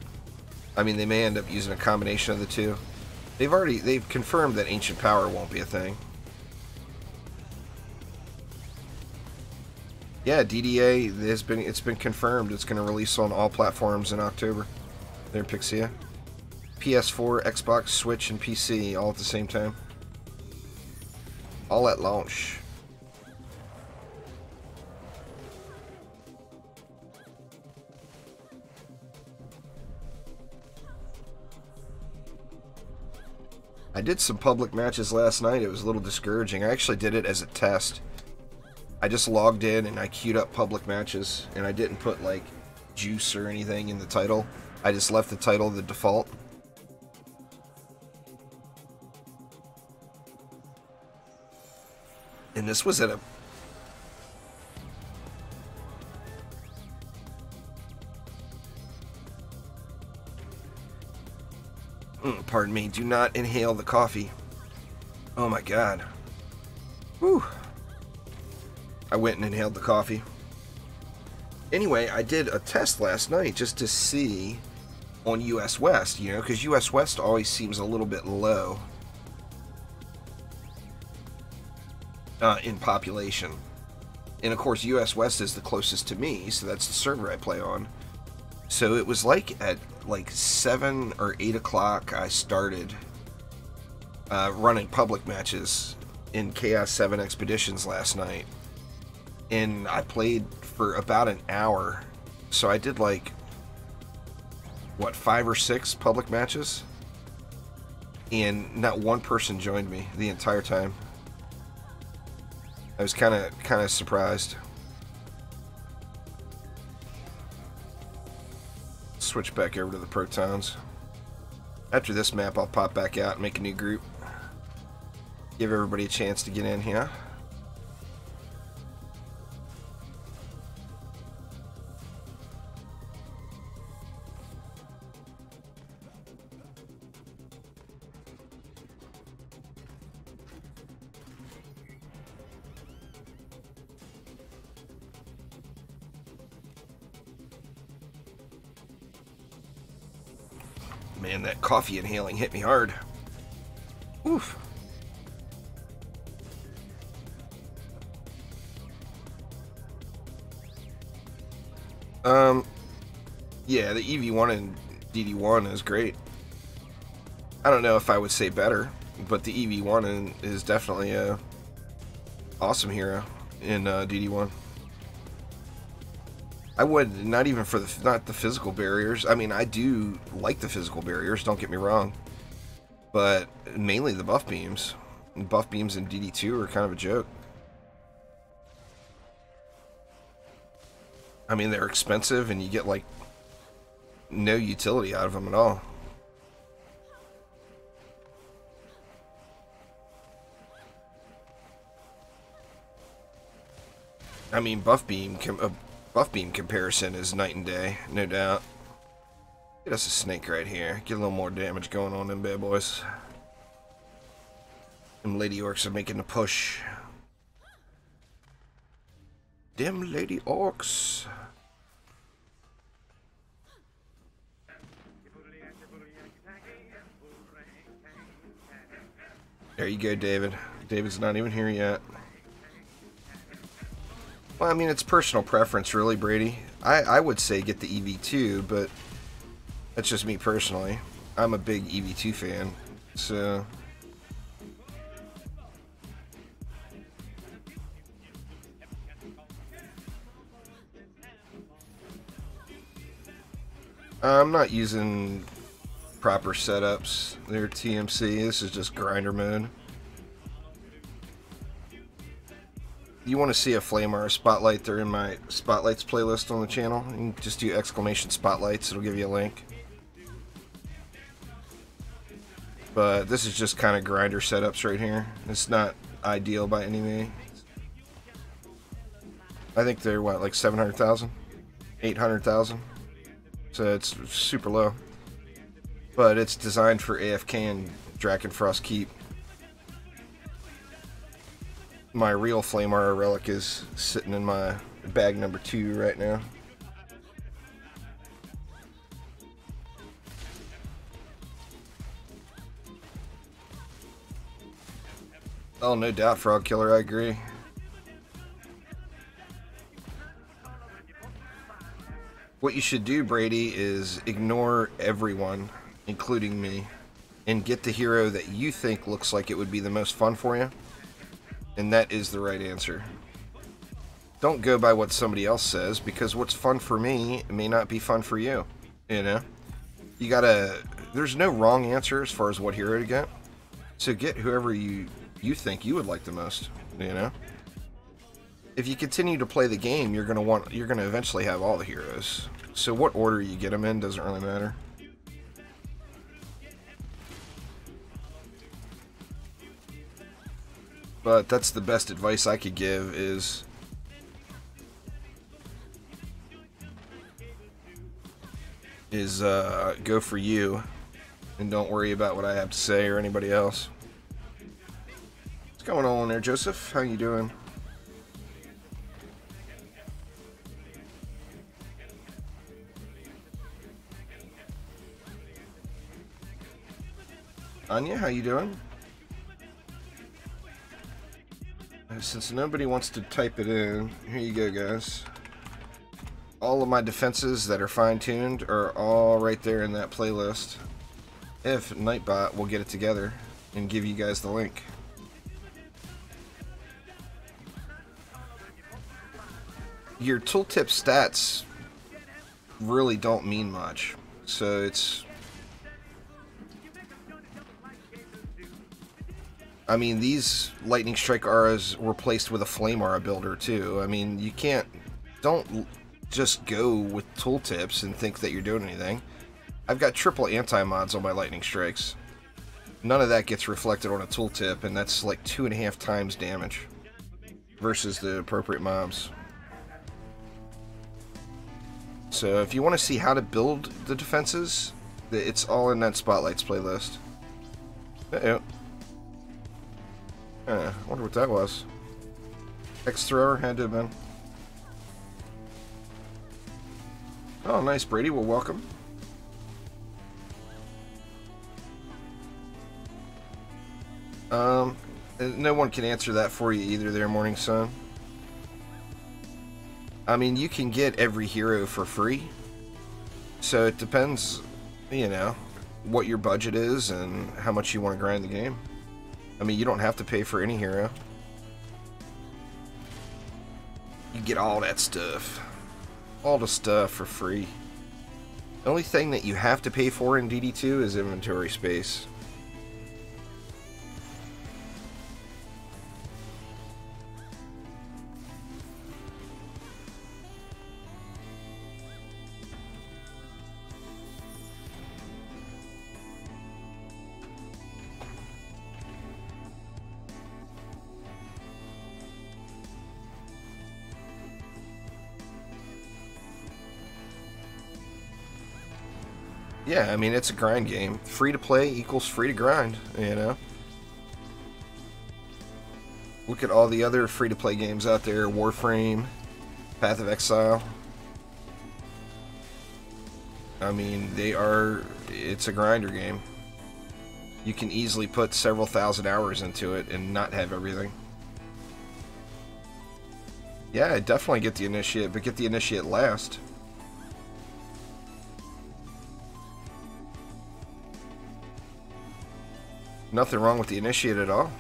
I mean, they may end up using a combination of the two. They've confirmed that Ancient Power won't be a thing. Yeah, DDA it's been confirmed. It's going to release on all platforms in October. There, Pixia. PS4, Xbox, Switch, and PC all at the same time. All at launch. I did some public matches last night. It was a little discouraging. I actually did it as a test. I just logged in and I queued up public matches, and I didn't put like juice or anything in the title. I just left the title the default. And this was at a... pardon me, do not inhale the coffee. Oh my god. Whew. I went and inhaled the coffee. Anyway, I did a test last night just to see on US West, you know, because US West always seems a little bit low in population. And of course, US West is the closest to me, so that's the server I play on. So it was like at like 7 or 8 o'clock I started running public matches in Chaos 7 Expeditions last night. And I played for about an hour. So I did like, what, 5 or 6 public matches? And not one person joined me the entire time. I was kind of surprised. Switch back over to the Protons. After this map, I'll pop back out and make a new group. Give everybody a chance to get in here. Man, that coffee inhaling hit me hard. Oof. Yeah, the EV1 and DD1 is great. I don't know if I would say better, but the EV1 is definitely a awesome hero in DD1. I would, not even for not the physical barriers. I mean, I do like the physical barriers, don't get me wrong. But mainly the buff beams. Buff beams in DD2 are kind of a joke. I mean, they're expensive and you get like no utility out of them at all. I mean, buff beam comparison is night and day, no doubt. Get us a snake right here. Get a little more damage going on them bad boys. Them lady orcs are making the push. Them lady orcs. There you go, David. David's not even here yet. Well, I mean, it's personal preference, really, Brady. I would say get the EV2, but that's just me personally. I'm a big EV2 fan, so... I'm not using proper setups. They're TMC. This is just grinder mode. You want to see a flame or a spotlight, they're in my spotlights playlist on the channel. You can just do exclamation spotlights, it'll give you a link. But this is just kind of grinder setups right here. It's not ideal by any means. I think they're what, like 700,000? 800,000? So it's super low. But it's designed for AFK and Drakenfrost Keep. My real Flame Aura Relic is sitting in my bag number 2 right now. Oh, no doubt, Frog Killer, I agree. What you should do, Brady, is ignore everyone, including me, and get the hero that you think looks like it would be the most fun for you. And that is the right answer. Don't go by what somebody else says, because what's fun for me may not be fun for you. You know? You gotta... There's no wrong answer as far as what hero to get. So get whoever you think you would like the most. You know? If you continue to play the game, you're gonna eventually have all the heroes. So what order you get them in doesn't really matter. But that's the best advice I could give is go for you and don't worry about what I have to say or anybody else. What's going on there, Joseph? How you doing? Anya, how you doing? Since nobody wants to type it in, here you go, guys. All of my defenses that are fine-tuned are all right there in that playlist. If Nightbot will get it together and give you guys the link. Your tooltip stats really don't mean much, so it's... I mean, these Lightning Strike auras were placed with a Flame Aura builder, too. I mean, you can't... Don't just go with tooltips and think that you're doing anything. I've got triple anti-mods on my Lightning Strikes. None of that gets reflected on a tooltip, and that's like 2.5 times damage versus the appropriate mobs. So if you want to see how to build the defenses, it's all in that Spotlights playlist. Uh-oh. I wonder what that was. X-Thrower had to have been. Oh, nice, Brady. Well, welcome. No one can answer that for you either there, Morning Sun. I mean, you can get every hero for free. So it depends, you know, what your budget is and how much you want to grind the game. I mean, you don't have to pay for any hero. You get all that stuff. all the stuff for free. The only thing that you have to pay for in DD2 is inventory space. Yeah, I mean, it's a grind game. Free to play equals free to grind, you know? Look at all the other free to play games out there. Warframe, Path of Exile. I mean, it's a grinder game. You can easily put several thousand hours into it and not have everything. Yeah, I definitely get the Initiate, but get the Initiate last. Nothing wrong with the Initiate at all.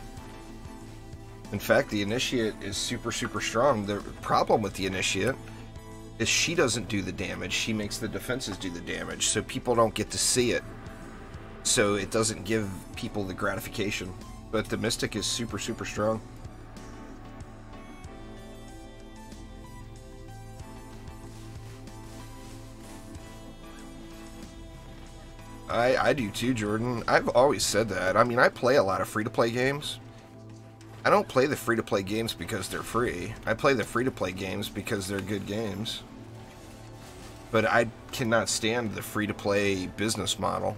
In fact, the Initiate is super, super strong. The problem with the Initiate is she doesn't do the damage. She makes the defenses do the damage, so people don't get to see it. So it doesn't give people the gratification. But the Mystic is super, super strong. I do too, Jordan. I've always said that. I mean, I play a lot of free-to-play games. I don't play the free-to-play games because they're free. I play the free-to-play games because they're good games. But I cannot stand the free-to-play business model.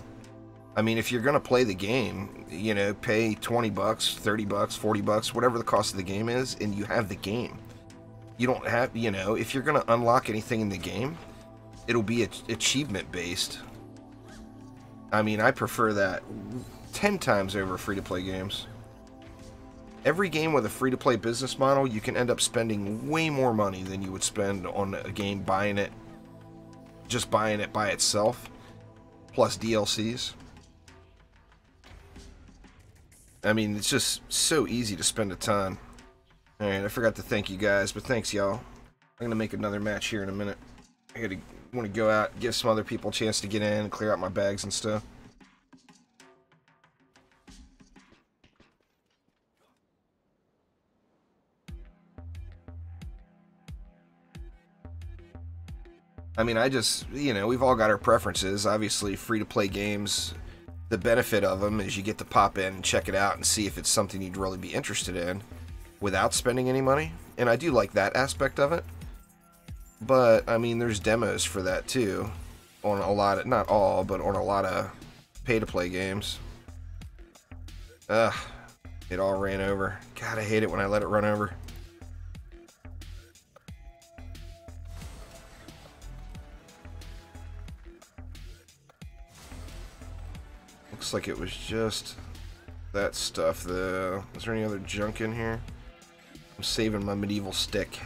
I mean, if you're going to play the game, you know, pay 20 bucks, 30 bucks, 40 bucks, whatever the cost of the game is, and you have the game. You don't have, you know, if you're going to unlock anything in the game, it'll be achievement-based. I mean, I prefer that 10 times over free-to-play games. Every game with a free-to-play business model, you can end up spending way more money than you would spend on a game buying it, just buying it by itself, plus DLCs. I mean, it's just so easy to spend a ton. Alright, I forgot to thank you guys, but thanks, y'all. I'm going to make another match here in a minute. I want to go out, give some other people a chance to get in, and clear out my bags and stuff. I mean, you know, we've all got our preferences. Obviously, free-to-play games, the benefit of them is you get to pop in and check it out and see if it's something you'd really be interested in without spending any money. And I do like that aspect of it. But, I mean, there's demos for that, too. On a lot of, not all, but on a lot of pay-to-play games. Ugh. It all ran over. God, I hate it when I let it run over. Looks like it was just that stuff, though. Is there any other junk in here? I'm saving my medieval stick.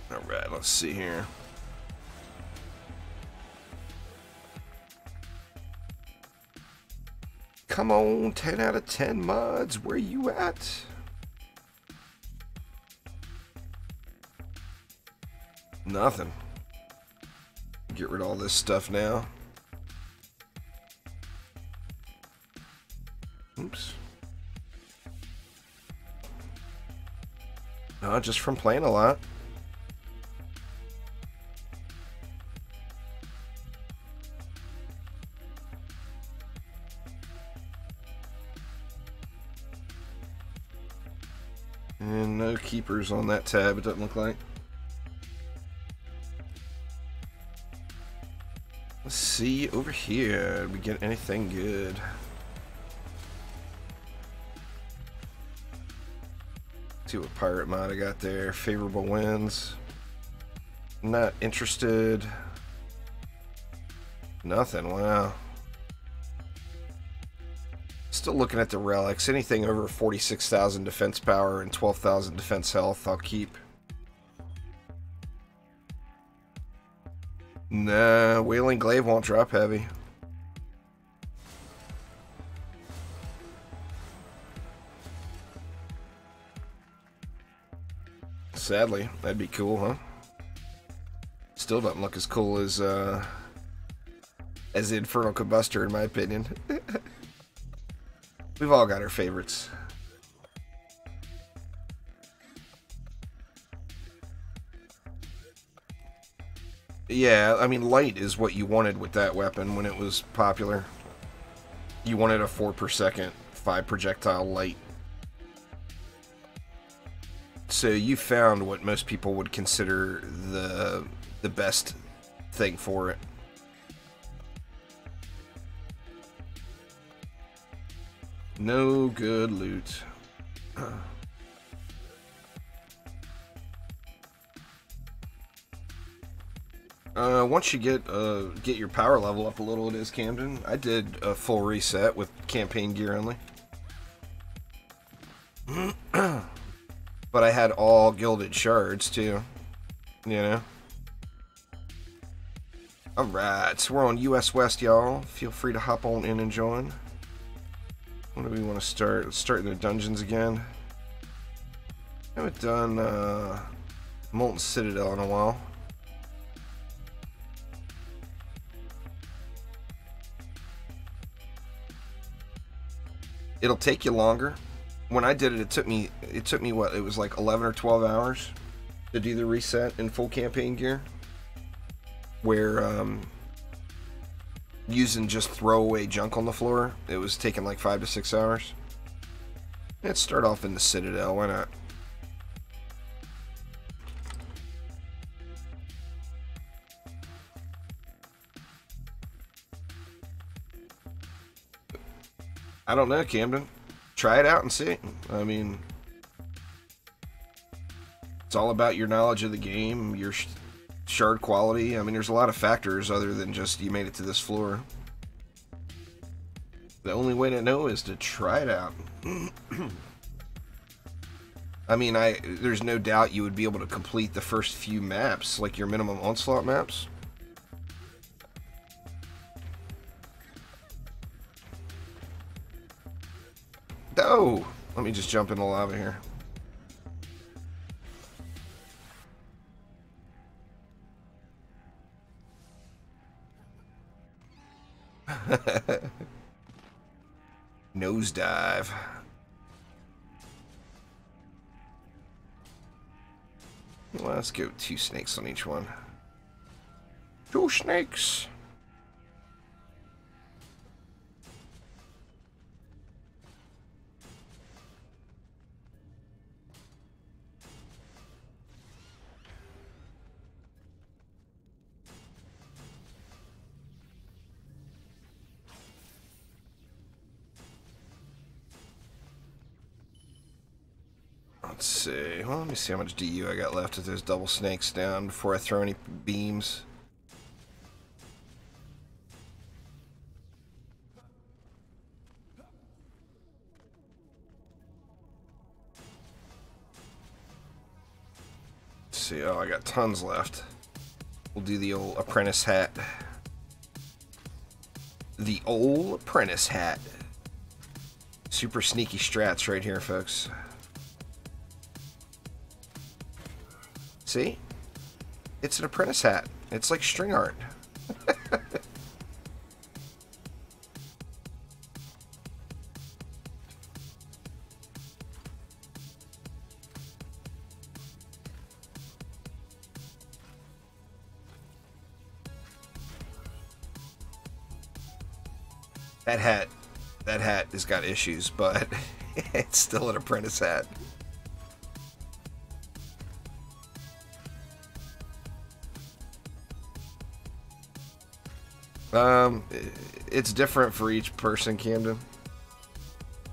Alright, let's see here. Come on, 10 out of 10 mods, where you at? Nothing. Get rid of all this stuff now. Oops. No, just from playing a lot. And no keepers on that tab, it doesn't look like. Let's see over here. Did we get anything good? See what pirate mod I got there. Favorable wins. Not interested. Nothing. Wow. Still looking at the relics. Anything over 46,000 defense power and 12,000 defense health, I'll keep. Nah, Wailing Glaive won't drop heavy. Sadly, that'd be cool, huh? Still doesn't look as cool as the Infernal Combustor, in my opinion. We've all got our favorites. Yeah, I mean, light is what you wanted with that weapon when it was popular. You wanted a 4 per second, 5 projectile light. So you found what most people would consider the best thing for it. No good loot. Once you get your power level up a little, it is, Camden. I did a full reset with campaign gear only. But I had all gilded shards too, you know. Alright, so we're on US West, y'all. Feel free to hop on in and join. When do we want to start? Let's start in the dungeons again. I haven't done Molten Citadel in a while. It'll take you longer. When I did it, it took me what? It was like 11 or 12 hours to do the reset in full campaign gear. Where using just throwaway junk on the floor, it was taking like 5 to 6 hours. Let's start off in the Citadel. Why not? I don't know, Camden. Try it out and see. I mean, it's all about your knowledge of the game, your shard quality. I mean, there's a lot of factors other than just you made it to this floor. The only way to know is to try it out. I mean, there's no doubt you would be able to complete the first few maps, like your minimum Onslaught maps. Oh! Let me just jump in the lava here. Nosedive. Well, let's go 2 snakes on each one. 2 snakes! Let's see. Well, let me see how much DU I got left with those double snakes down before I throw any beams. Let's see. Oh, I got tons left. We'll do the old apprentice hat. The old apprentice hat. Super sneaky strats right here, folks. See? It's an apprentice hat. It's like string art. That hat has got issues, but it's still an apprentice hat. It's different for each person, Camden.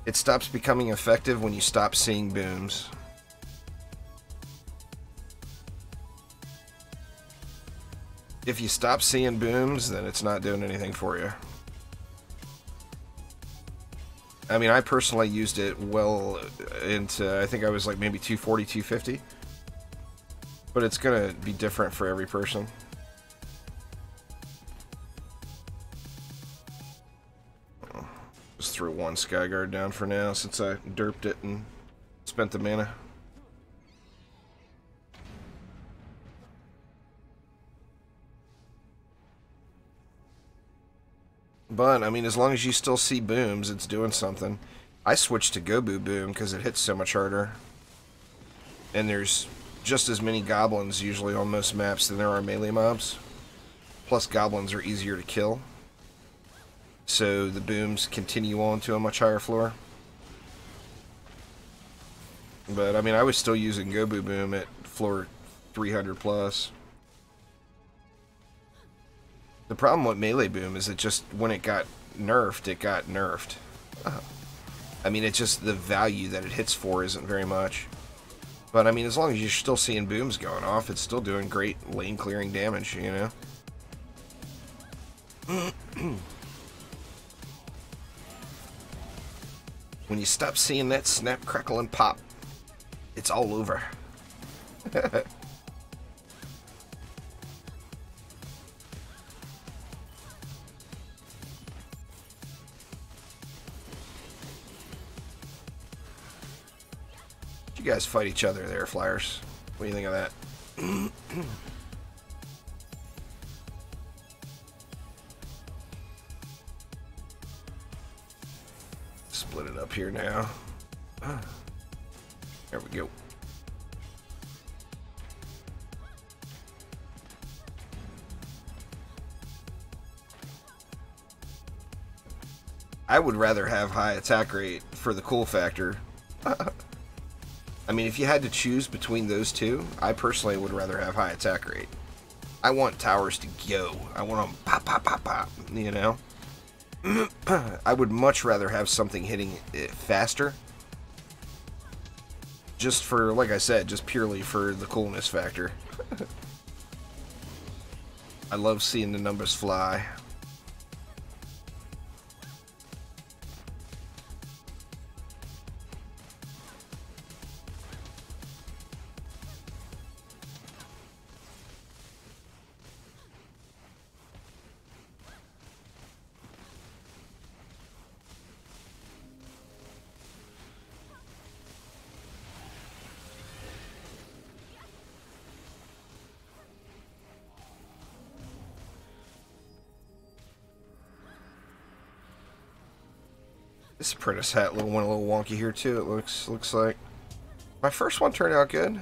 It stops becoming effective when you stop seeing booms. If you stop seeing booms, then it's not doing anything for you. I mean, I personally used it well into, I think I was like maybe 240, 250. But it's gonna be different for every person. one Skyguard down for now since I derped it and spent the mana. But, I mean, as long as you still see booms, it's doing something. I switched to Goboom because it hits so much harder. And there's just as many goblins usually on most maps than there are melee mobs. Plus, goblins are easier to kill. So the booms continue on to a much higher floor. But, I mean, I was still using Goboom at floor 300 plus. The problem with melee boom is it just, when it got nerfed, it got nerfed. I mean, it's just the value that it hits for isn't very much. But, I mean, as long as you're still seeing booms going off, it's still doing great lane clearing damage, you know? When you stop seeing that snap, crackle, and pop, it's all over. You guys fight each other there, Flyers. What do you think of that? Split it up here now. There we go. I would rather have high attack rate for the cool factor. I mean, if you had to choose between those two, I personally would rather have high attack rate. I want towers to go. I want them pop, pop, pop, pop, you know? I would much rather have something hitting it faster. Just for, like I said, just purely for the coolness factor. I love seeing the numbers fly. This apprentice hat went a little wonky here too. It looks like my first one turned out good.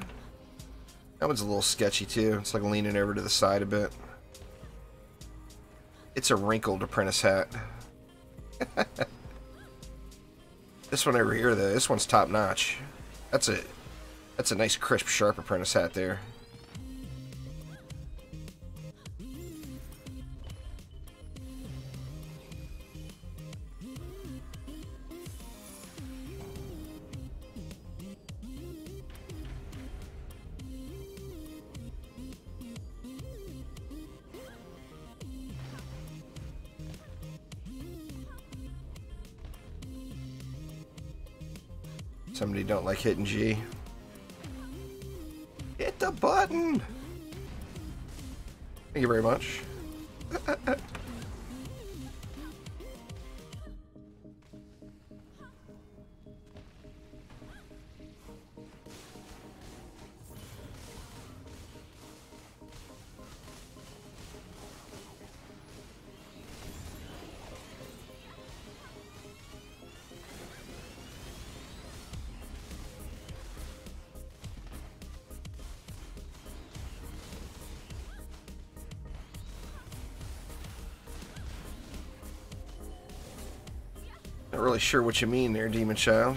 That one's a little sketchy too. It's like leaning over to the side a bit. It's a wrinkled apprentice hat. This one over here though, this one's top notch. That's a nice crisp sharp apprentice hat there. Somebody don't like hitting G. Hit the button! Thank you very much. Not really sure what you mean there, Demon Child.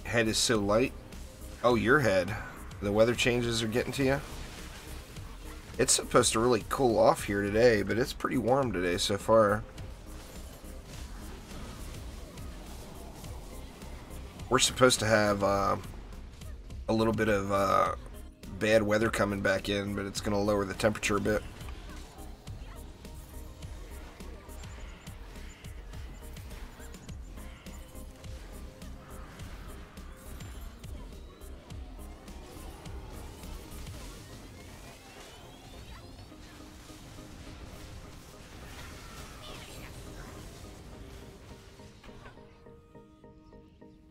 Head is so light. Oh, your head. The weather changes are getting to you? It's supposed to really cool off here today, but it's pretty warm today so far. We're supposed to have a little bit of bad weather coming back in, but it's going to lower the temperature a bit.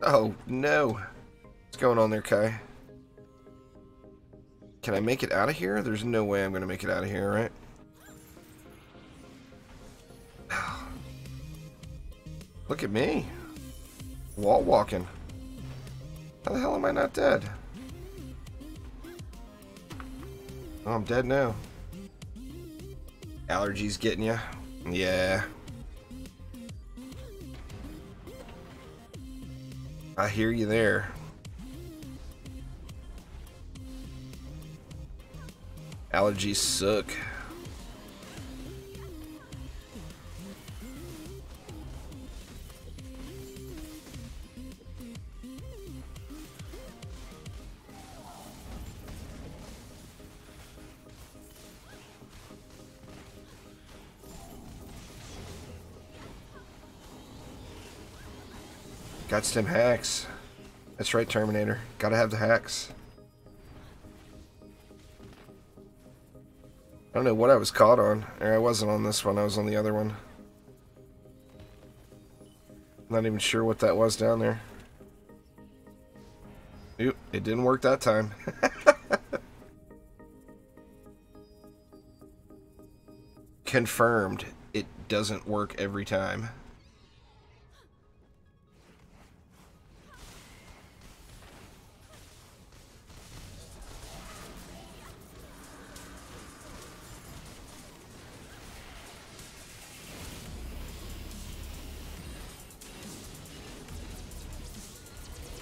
Oh, no. What's going on there, Kai? Can I make it out of here? There's no way I'm going to make it out of here, right? Look at me. Wall walking. How the hell am I not dead? Oh, I'm dead now. Allergies getting you? Yeah. I hear you there. Allergies suck. Got some hacks. That's right, Terminator. Gotta have the hacks. I don't know what I was caught on. Or I wasn't on this one, I was on the other one. Not even sure what that was down there. Oop, it didn't work that time. Confirmed, it doesn't work every time.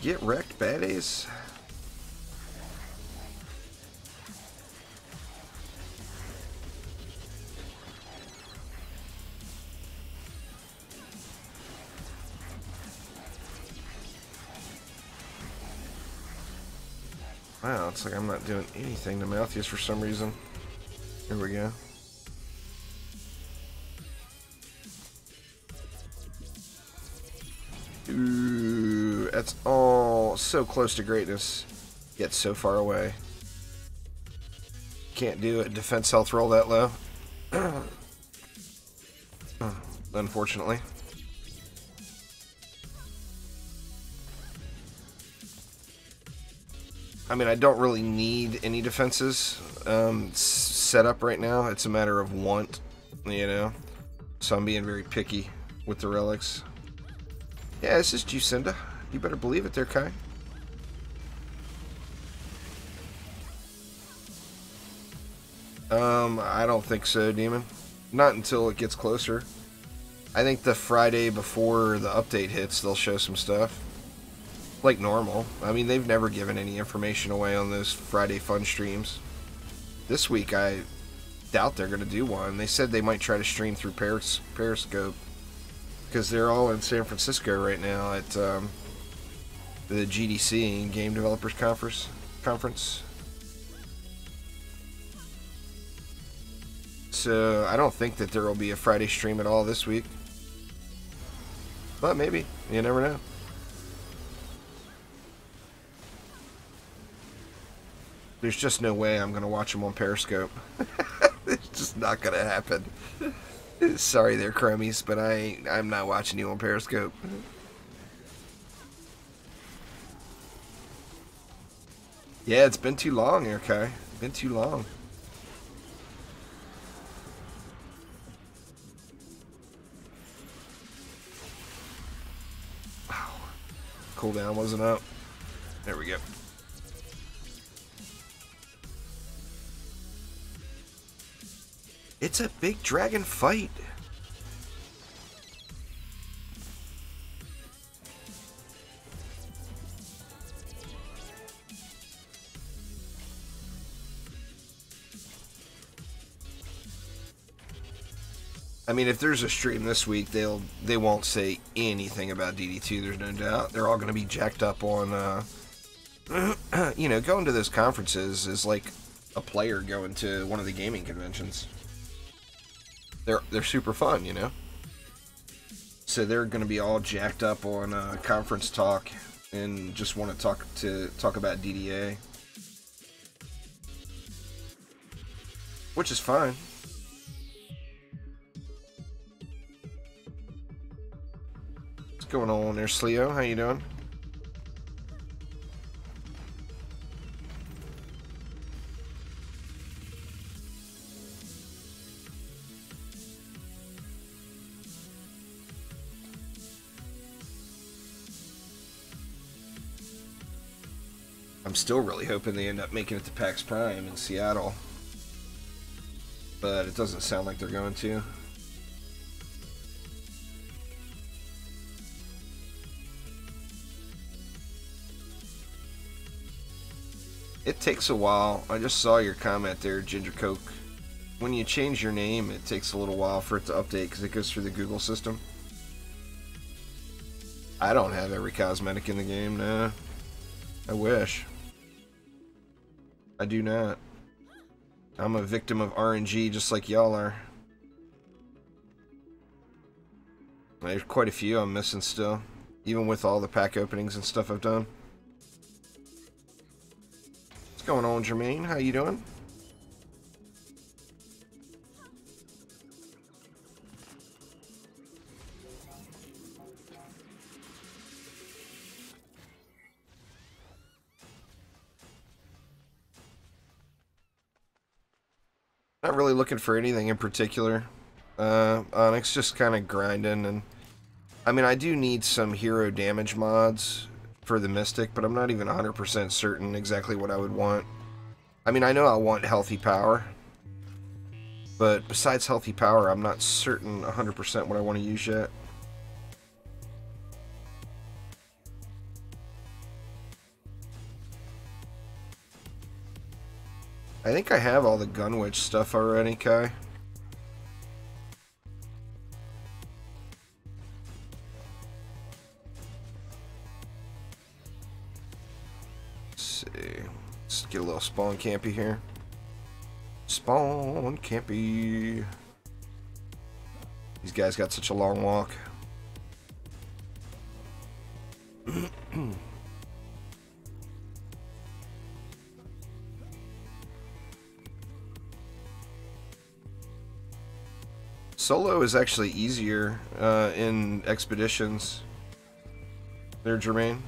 Get wrecked, baddies. Wow, it's like I'm not doing anything to Malthus for some reason. Here we go. Ooh, that's all so close to greatness, yet so far away. Can't do a defense health roll that low. Unfortunately. I mean, I don't really need any defenses set up right now. It's a matter of want, you know. So I'm being very picky with the relics. Yeah, this is Jucinda. You better believe it there, Kai. I don't think so, Demon. Not until it gets closer. I think the Friday before the update hits, they'll show some stuff. Like normal. I mean, they've never given any information away on those Friday fun streams. This week, I doubt they're going to do one. They said they might try to stream through Periscope. Because they're all in San Francisco right now at the GDC, Game Developers Conference. So I don't think that there will be a Friday stream at all this week. But maybe. You never know. There's just no way I'm going to watch them on Periscope. It's just not going to happen. Sorry there, Chromies, but I'm not watching you on Periscope. Yeah, it's been too long, Kai. Been too long. Wow. Cooldown wasn't up. There we go. It's a big dragon fight. I mean, if there's a stream this week, they won't say anything about DD2. There's no doubt. They're all going to be jacked up on, you know, going to those conferences is like a player going to one of the gaming conventions. They're super fun, you know. So they're going to be all jacked up on conference talk and just want to talk about DDA, which is fine. What's going on there, Sleo? How you doing? I'm still really hoping they end up making it to PAX Prime in Seattle. But it doesn't sound like they're going to. It takes a while. I just saw your comment there, Ginger Coke. When you change your name, it takes a little while for it to update because it goes through the Google system. I don't have every cosmetic in the game, nah. I wish. I do not. I'm a victim of RNG just like y'all are. There's quite a few I'm missing still, even with all the pack openings and stuff I've done. What's going on, Jermaine? How you doing? Not really looking for anything in particular. Onyx just kind of grinding, and I mean I do need some hero damage mods for the Mystic, but I'm not even 100% certain exactly what I would want. I mean I know I want healthy power, but besides healthy power I'm not certain 100% what I want to use yet. I think I have all the Gunwitch stuff already, Kai. Let's see. Let's get a little spawn campy here. Spawn campy. These guys got such a long walk. Solo is actually easier in expeditions there, Jermaine.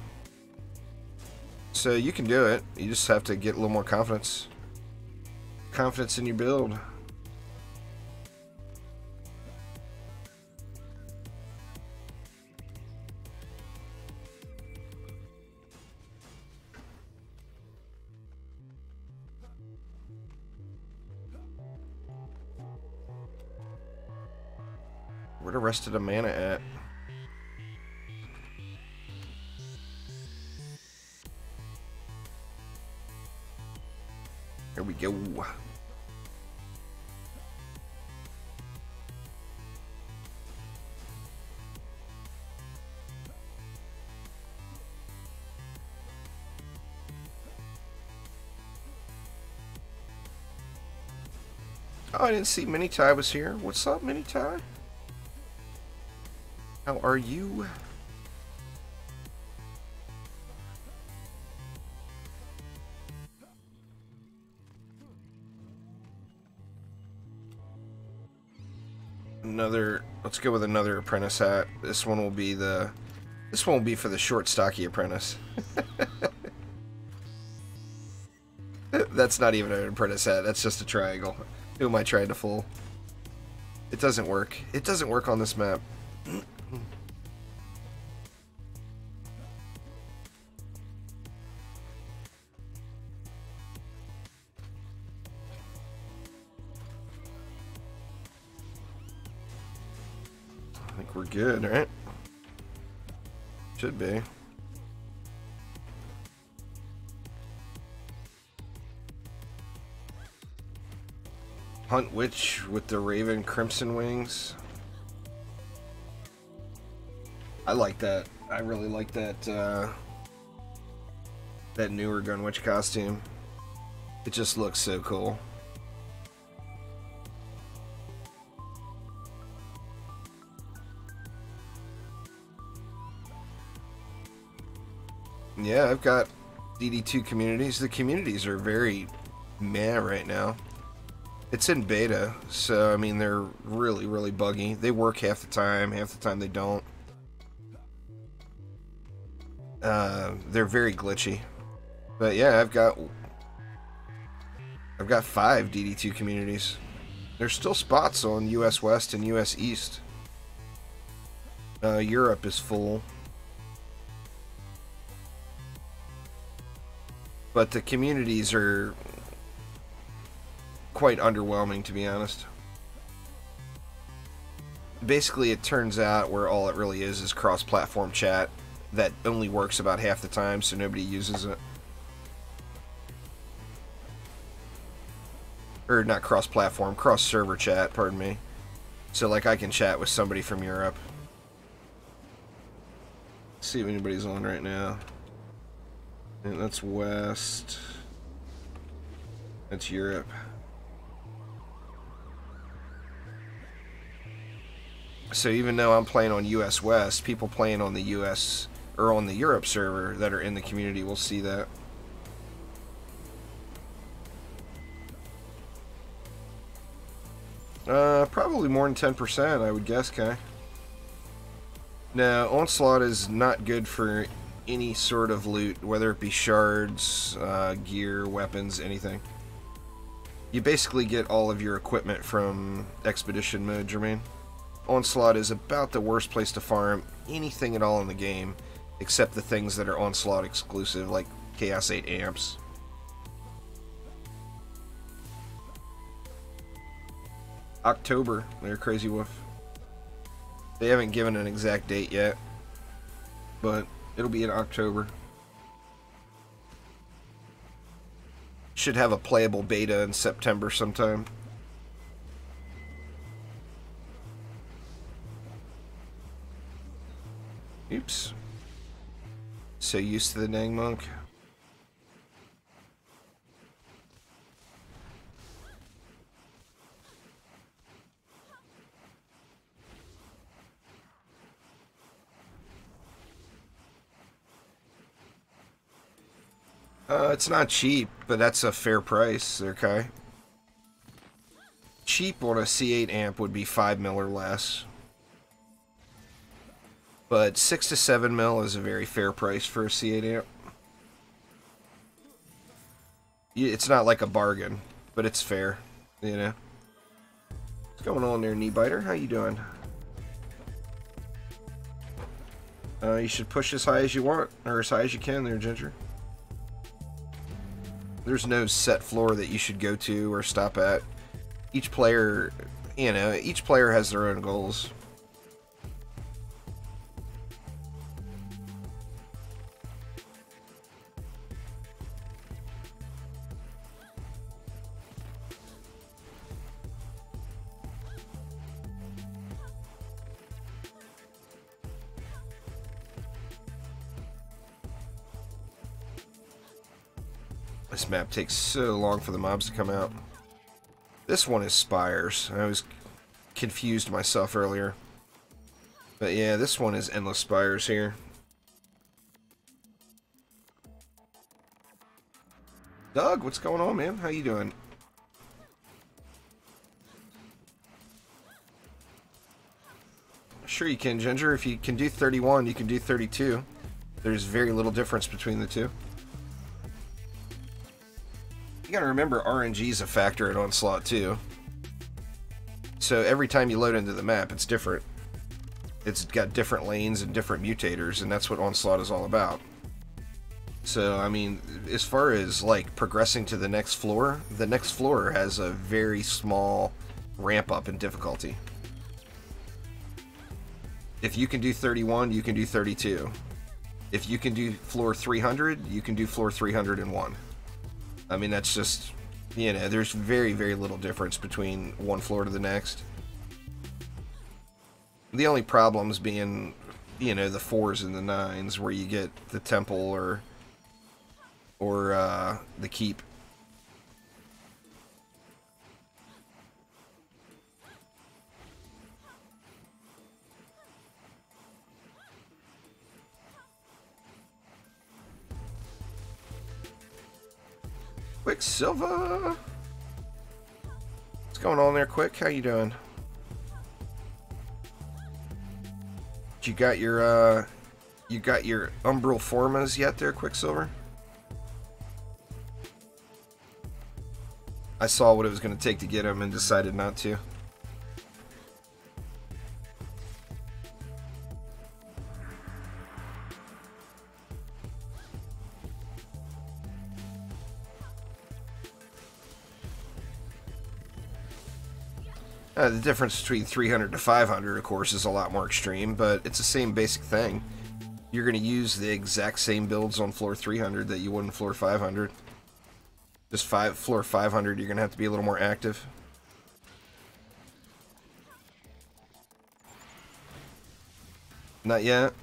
So you can do it. You just have to get a little more confidence. Confidence in your build. Where the rest of the mana at? Here we go. Oh, I didn't see Mini Ty was here. What's up, Mini Ty? How are you? Let's go with another apprentice hat. This one will be for the short stocky apprentice. That's not even an apprentice hat, that's just a triangle. Who am I trying to fool? It doesn't work. It doesn't work on this map. I think we're good, right? Should be. Hunt Witch with the Raven Crimson Wings. I like that. I really like that that newer Gunwitch costume. It just looks so cool. Yeah, I've got DD2 communities. The communities are very meh right now. It's in beta, so I mean they're really, really buggy. They work half the time they don't. They're very glitchy. But yeah, I've got 5 DD2 communities. There's still spots on US West and US East. Europe is full. But the communities are quite underwhelming, to be honest. Basically, it turns out where all it really is cross-platform chat that only works about half the time, so nobody uses it. Or not cross-platform, cross-server chat, pardon me. So, like, I can chat with somebody from Europe. Let's see if anybody's on right now. And that's West. That's Europe. So even though I'm playing on US West, people playing on the US or on the Europe server that are in the community will see that. Probably more than 10%, I would guess, Kai. Now, Onslaught is not good for any sort of loot, whether it be shards, gear, weapons, anything. You basically get all of your equipment from Expedition mode, Jermaine. Onslaught is about the worst place to farm anything at all in the game, except the things that are Onslaught exclusive, like Chaos 8 amps. October, they're Crazy Wolf. They haven't given an exact date yet, but it'll be in October. Should have a playable beta in September sometime. Oops. So used to the dang monk. It's not cheap, but that's a fair price there, Kai. Cheap on a C8 amp would be 5 mil or less. But 6 to 7 mil is a very fair price for a C8 amp. It's not like a bargain, but it's fair, you know. What's going on there, knee biter? How you doing? You should push as high as you want, or as high as you can there, Ginger. There's no set floor that you should go to or stop at. Each player, you know, each player has their own goals. This map takes so long for the mobs to come out. This one is Spires. I was confused myself earlier. But yeah, this one is Endless Spires here. Doug, what's going on, man? How you doing? Sure you can, Ginger. If you can do 31, you can do 32. There's very little difference between the two. You gotta remember RNG is a factor in Onslaught too. So every time you load into the map, it's different. It's got different lanes and different mutators, and that's what Onslaught is all about. So, I mean, as far as like progressing to the next floor has a very small ramp up in difficulty. If you can do 31, you can do 32. If you can do floor 300, you can do floor 301. I mean, that's just, you know, there's very, very little difference between one floor to the next. The only problems being, you know, the 4s and the 9s where you get the temple or the keep. Quicksilver! What's going on there, Quick? How you doing? You got your Umbral Formas yet there, Quicksilver? I saw what it was going to take to get them and decided not to. The difference between 300 to 500, of course, is a lot more extreme, but it's the same basic thing. You're going to use the exact same builds on floor 300 that you would in floor 500. Just floor 500, you're going to have to be a little more active. Not yet.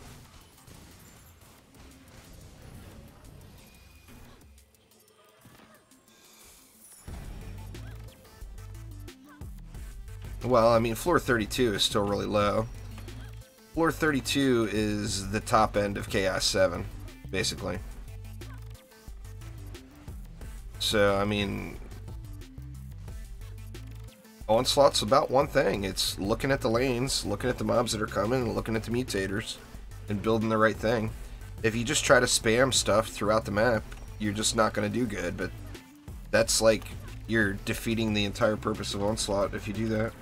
Well, I mean, floor 32 is still really low. Floor 32 is the top end of Chaos 7, basically. So, I mean, Onslaught's about one thing. It's looking at the lanes, looking at the mobs that are coming, and looking at the mutators, and building the right thing. If you just try to spam stuff throughout the map, you're just not going to do good, but that's like, you're defeating the entire purpose of Onslaught if you do that.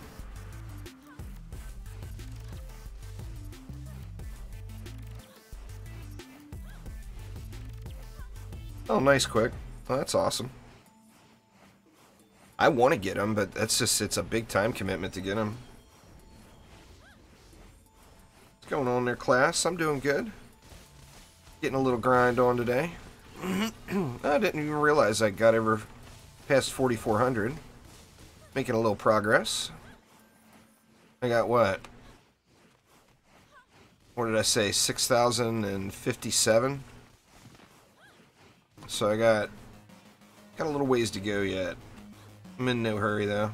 Oh, nice quick. Oh, that's awesome. I want to get him, but that's just, it's a big time commitment to get him. What's going on there, class? I'm doing good. Getting a little grind on today. I didn't even realize I got ever past 4,400. Making a little progress. I got what? What did I say? 6,057? So I got a little ways to go yet. I'm in no hurry though.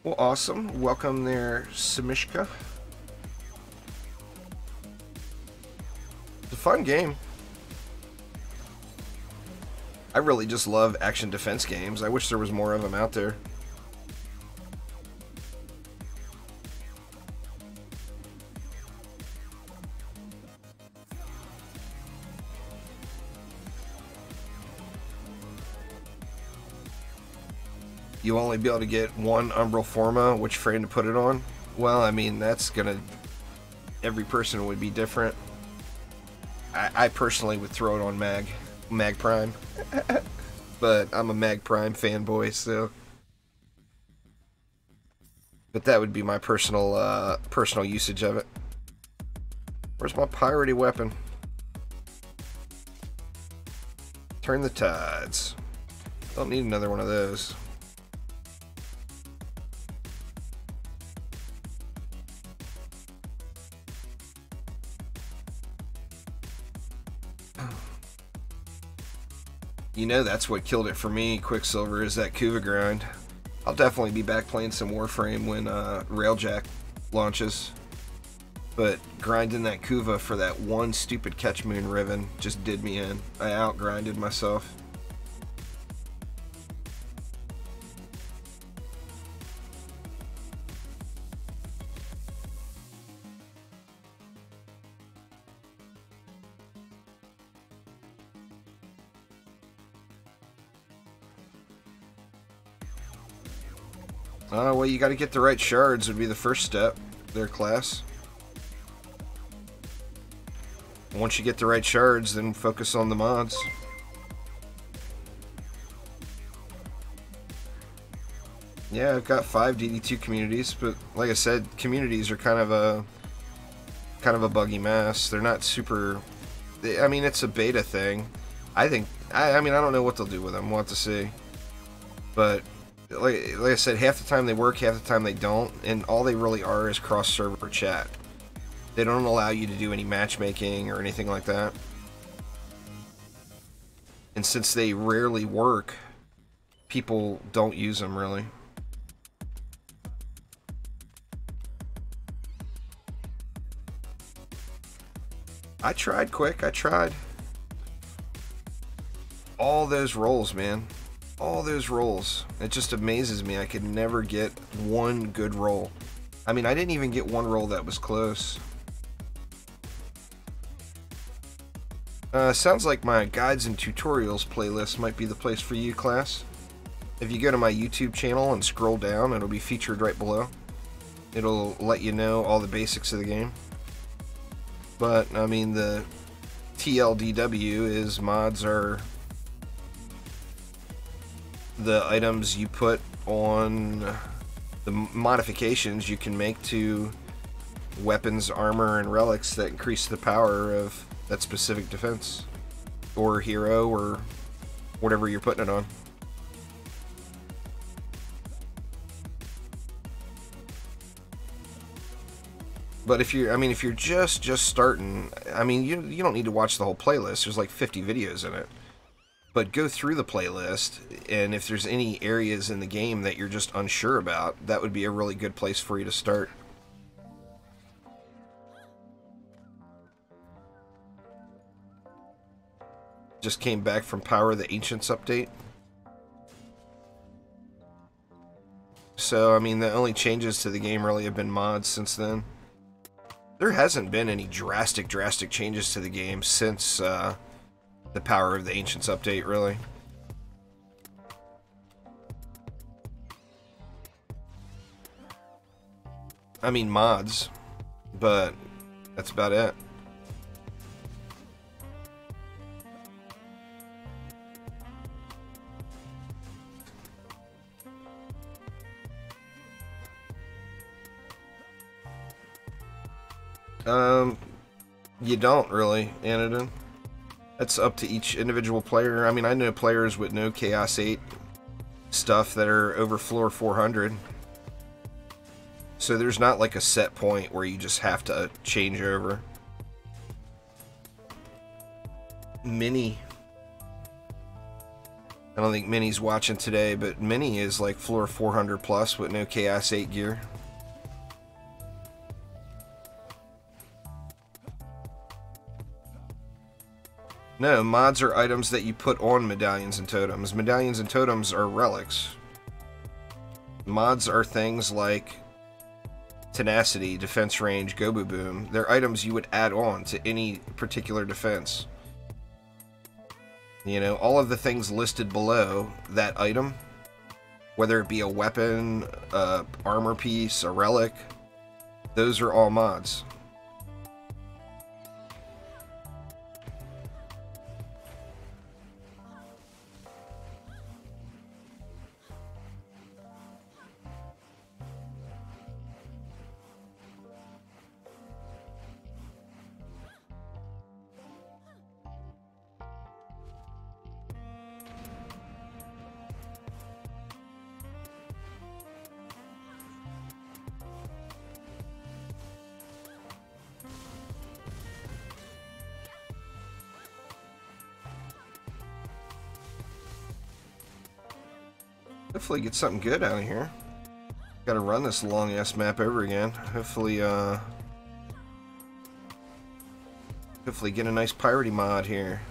Well, awesome. Welcome there, Samishka. It's a fun game. I really just love action defense games. I wish there was more of them out there. You only be able to get one Umbral Forma, which frame to put it on? Well, I mean, that's gonna... Every person would be different. I personally would throw it on Mag Prime. But I'm a Mag Prime fanboy, so... But that would be my personal usage of it. Where's my piratey weapon? Turn the tides. Don't need another one of those. You know, that's what killed it for me, Quicksilver, is that Kuva grind. I'll definitely be back playing some Warframe when Railjack launches. But grinding that Kuva for that one stupid Catch Moon Riven just did me in. I outgrinded myself. Well, you got to get the right shards would be the first step there, class. Once you get the right shards, then focus on the mods. Yeah, I've got 5 DD2 communities, but like I said, communities are kind of a buggy mess. They're not super... I mean, it's a beta thing. I mean, I don't know what they'll do with them. We'll have to see. But... Like I said, half the time they work, half the time they don't, and all they really are is cross-server chat. They don't allow you to do any matchmaking or anything like that. And since they rarely work, people don't use them, really. I tried, Quick, I tried. All those rolls, man. All those rolls. It just amazes me. I could never get one good roll. I mean, I didn't even get one roll that was close. Sounds like my guides and tutorials playlist might be the place for you, class. If you go to my YouTube channel and scroll down, it'll be featured right below. It'll let you know all the basics of the game. But, I mean, the TLDW is mods are... the items you put on, the modifications you can make to weapons, armor, and relics that increase the power of that specific defense or hero or whatever you're putting it on. But if you're, I mean, if you're just starting, I mean, you don't need to watch the whole playlist. There's like 50 videos in it. But go through the playlist, and if there's any areas in the game that you're just unsure about, that would be a really good place for you to start. Just came back from Power of the Ancients update. So, I mean, the only changes to the game really have been mods since then. There hasn't been any drastic changes to the game since the Power of the Ancients update, really. I mean, mods, but that's about it. You don't really, Anodin. That's up to each individual player. I mean, I know players with no Chaos 8 stuff that are over floor 400. So there's not like a set point where you just have to change over. Minnie. I don't think Minnie's watching today, but Minnie is like floor 400 plus with no Chaos 8 gear. No, mods are items that you put on medallions and totems. Medallions and totems are relics. Mods are things like tenacity, defense range, Goboom. They're items you would add on to any particular defense. You know, all of the things listed below that item, whether it be a weapon, a armor piece, a relic, those are all mods. Hopefully get something good out of here. Gotta run this long ass map over again. Hopefully get a nice piratey mod here.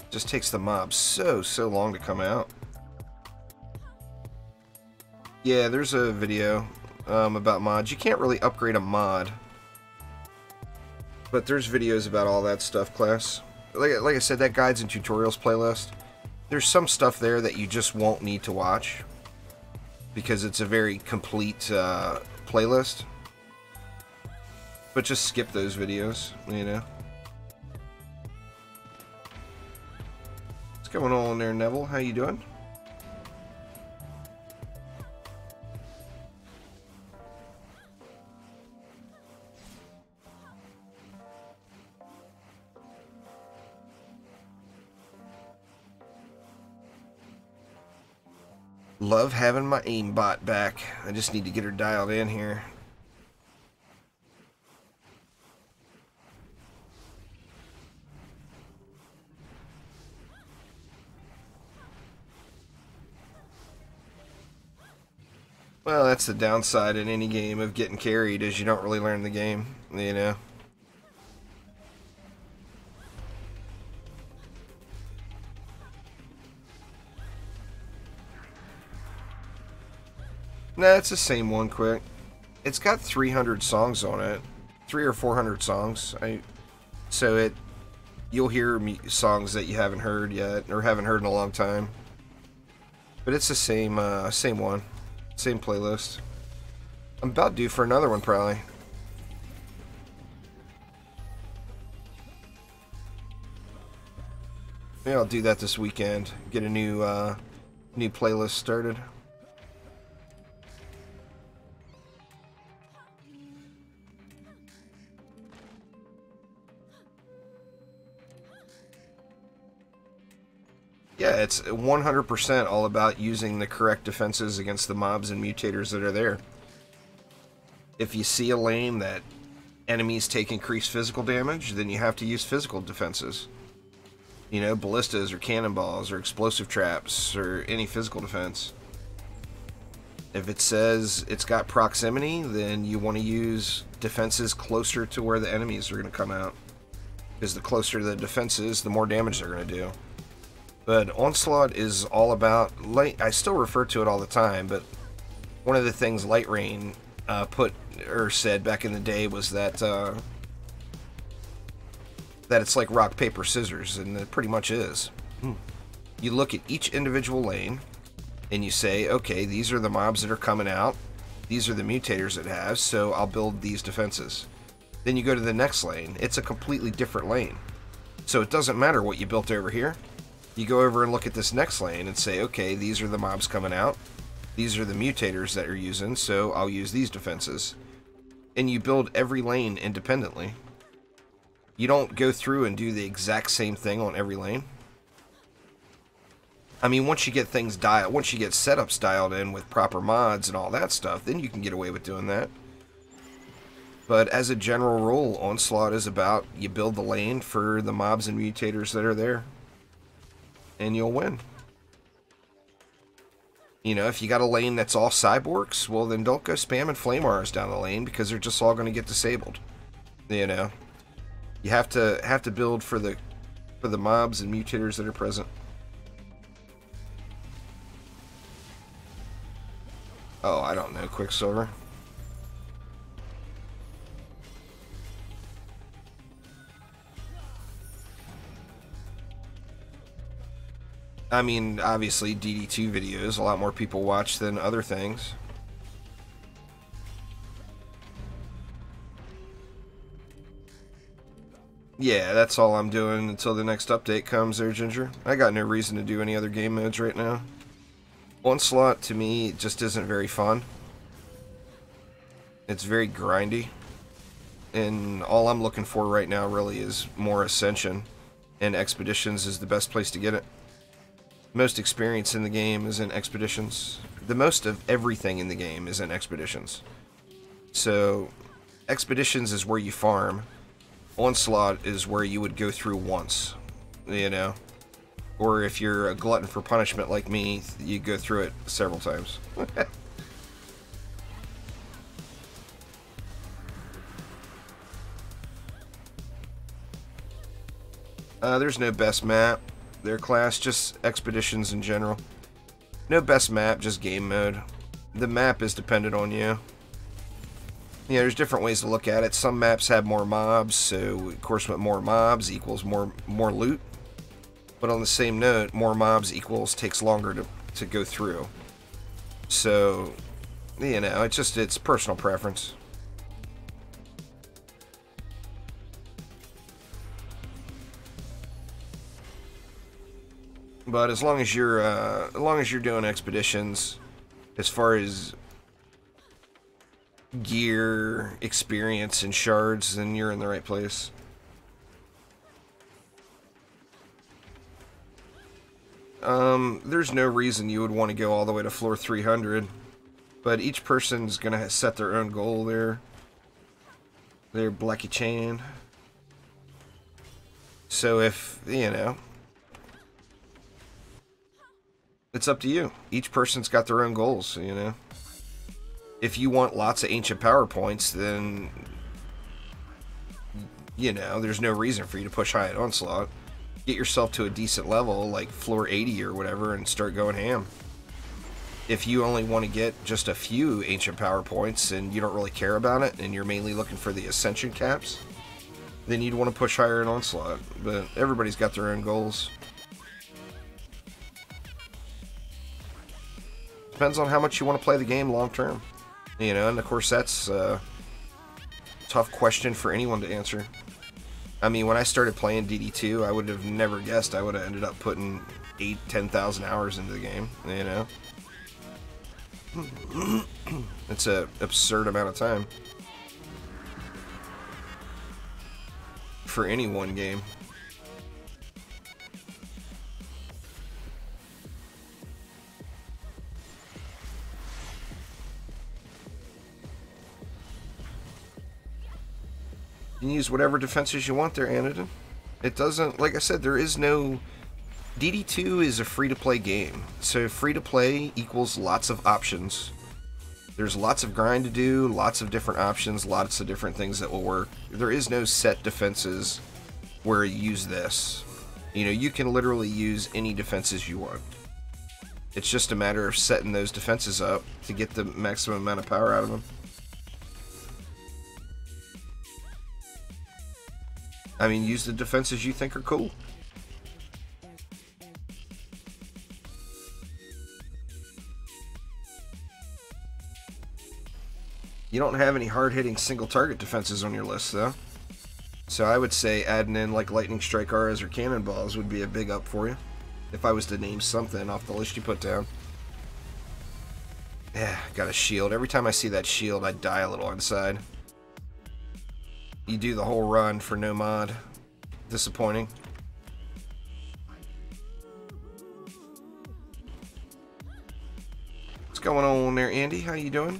Just takes the mob so long to come out. Yeah, there's a video about mods. You can't really upgrade a mod, but there's videos about all that stuff, class. Like I said, that guides and tutorials playlist, there's some stuff there that you just won't need to watch because it's a very complete playlist. But just skip those videos, you know. What's going on there, Neville? How you doing? Love having my aimbot back. I just need to get her dialed in here. Well, that's the downside in any game of getting carried, is you don't really learn the game, you know. Nah, it's the same one, quick. It's got 300 songs on it. 300 or 400 songs. So you'll hear songs that you haven't heard yet, or haven't heard in a long time. But it's the same, same one. Same playlist. I'm about due for another one, probably. Maybe I'll do that this weekend. Get a new playlist started. Yeah, it's 100% all about using the correct defenses against the mobs and mutators that are there. If you see a lane that enemies take increased physical damage, then you have to use physical defenses. You know, ballistas or cannonballs or explosive traps or any physical defense. If it says it's got proximity, then you want to use defenses closer to where the enemies are going to come out. Because the closer the defenses, the more damage they're going to do. But Onslaught is all about light. I still refer to it all the time, but one of the things Lightrayne said back in the day was that that it's like rock, paper, scissors, and it pretty much is. You look at each individual lane, and you say, okay, these are the mobs that are coming out. These are the mutators it has, so I'll build these defenses. Then you go to the next lane. It's a completely different lane. So it doesn't matter what you built over here. You go over and look at this next lane and say, okay, these are the mobs coming out. These are the mutators that you're using, so I'll use these defenses. And you build every lane independently. You don't go through and do the exact same thing on every lane. I mean, once you get things once you get setups dialed in with proper mods and all that stuff, then you can get away with doing that. But as a general rule, Onslaught is about you build the lane for the mobs and mutators that are there. And you'll win. You know, if you got a lane that's all cyborgs, well then don't go spamming flame arrows down the lane because they're just all going to get disabled. You know, you have to build for the mobs and mutators that are present. Oh, I don't know, Quicksilver. I mean, obviously, DD2 videos, a lot more people watch than other things. Yeah, that's all I'm doing until the next update comes there, Ginger. I got no reason to do any other game modes right now. Onslaught, to me, just isn't very fun. It's very grindy. And all I'm looking for right now really is more Ascension. And Expeditions is the best place to get it. Most experience in the game is in Expeditions. The most of everything in the game is in Expeditions. So, Expeditions is where you farm. Onslaught is where you would go through once, you know? Or if you're a glutton for punishment like me, you go through it several times. There's no best map. Their class, just Expeditions in general. No best map, just game mode. The map is dependent on you. Yeah, there's different ways to look at it. Some maps have more mobs, so of course with more mobs equals more loot. But on the same note, more mobs equals takes longer to go through. So, you know, it's personal preference. But as long as you're doing Expeditions, as far as gear, experience, and shards, then you're in the right place. There's no reason you would want to go all the way to floor 300, but each person's gonna set their own goal there. Their Blacky Chain. So if, you know, it's up to you. Each person's got their own goals, you know. If you want lots of ancient power points, then, you know, there's no reason for you to push high at Onslaught. Get yourself to a decent level, like floor 80 or whatever, and start going ham. If you only want to get just a few ancient power points and you don't really care about it, and you're mainly looking for the Ascension caps, then you'd want to push higher in Onslaught. But everybody's got their own goals. Depends on how much you want to play the game long term. You know, and of course that's a tough question for anyone to answer. I mean, when I started playing DD2, I would have never guessed I would have ended up putting 10,000 hours into the game, you know? It's an absurd amount of time for any one game. You can use whatever defenses you want there, Anadin. It doesn't, like I said, there is no... DD2 is a free-to-play game. So free-to-play equals lots of options. There's lots of grind to do, lots of different options, lots of different things that will work. There is no set defenses where you use this. You know, you can literally use any defenses you want. It's just a matter of setting those defenses up to get the maximum amount of power out of them. I mean, use the defenses you think are cool. You don't have any hard-hitting single-target defenses on your list, though. So I would say adding in, like, lightning strike auras or cannonballs would be a big up for you. If I was to name something off the list you put down. Yeah, got a shield. Every time I see that shield, I die a little inside. You do the whole run for no mod. Disappointing. What's going on there, Andy? How you doing?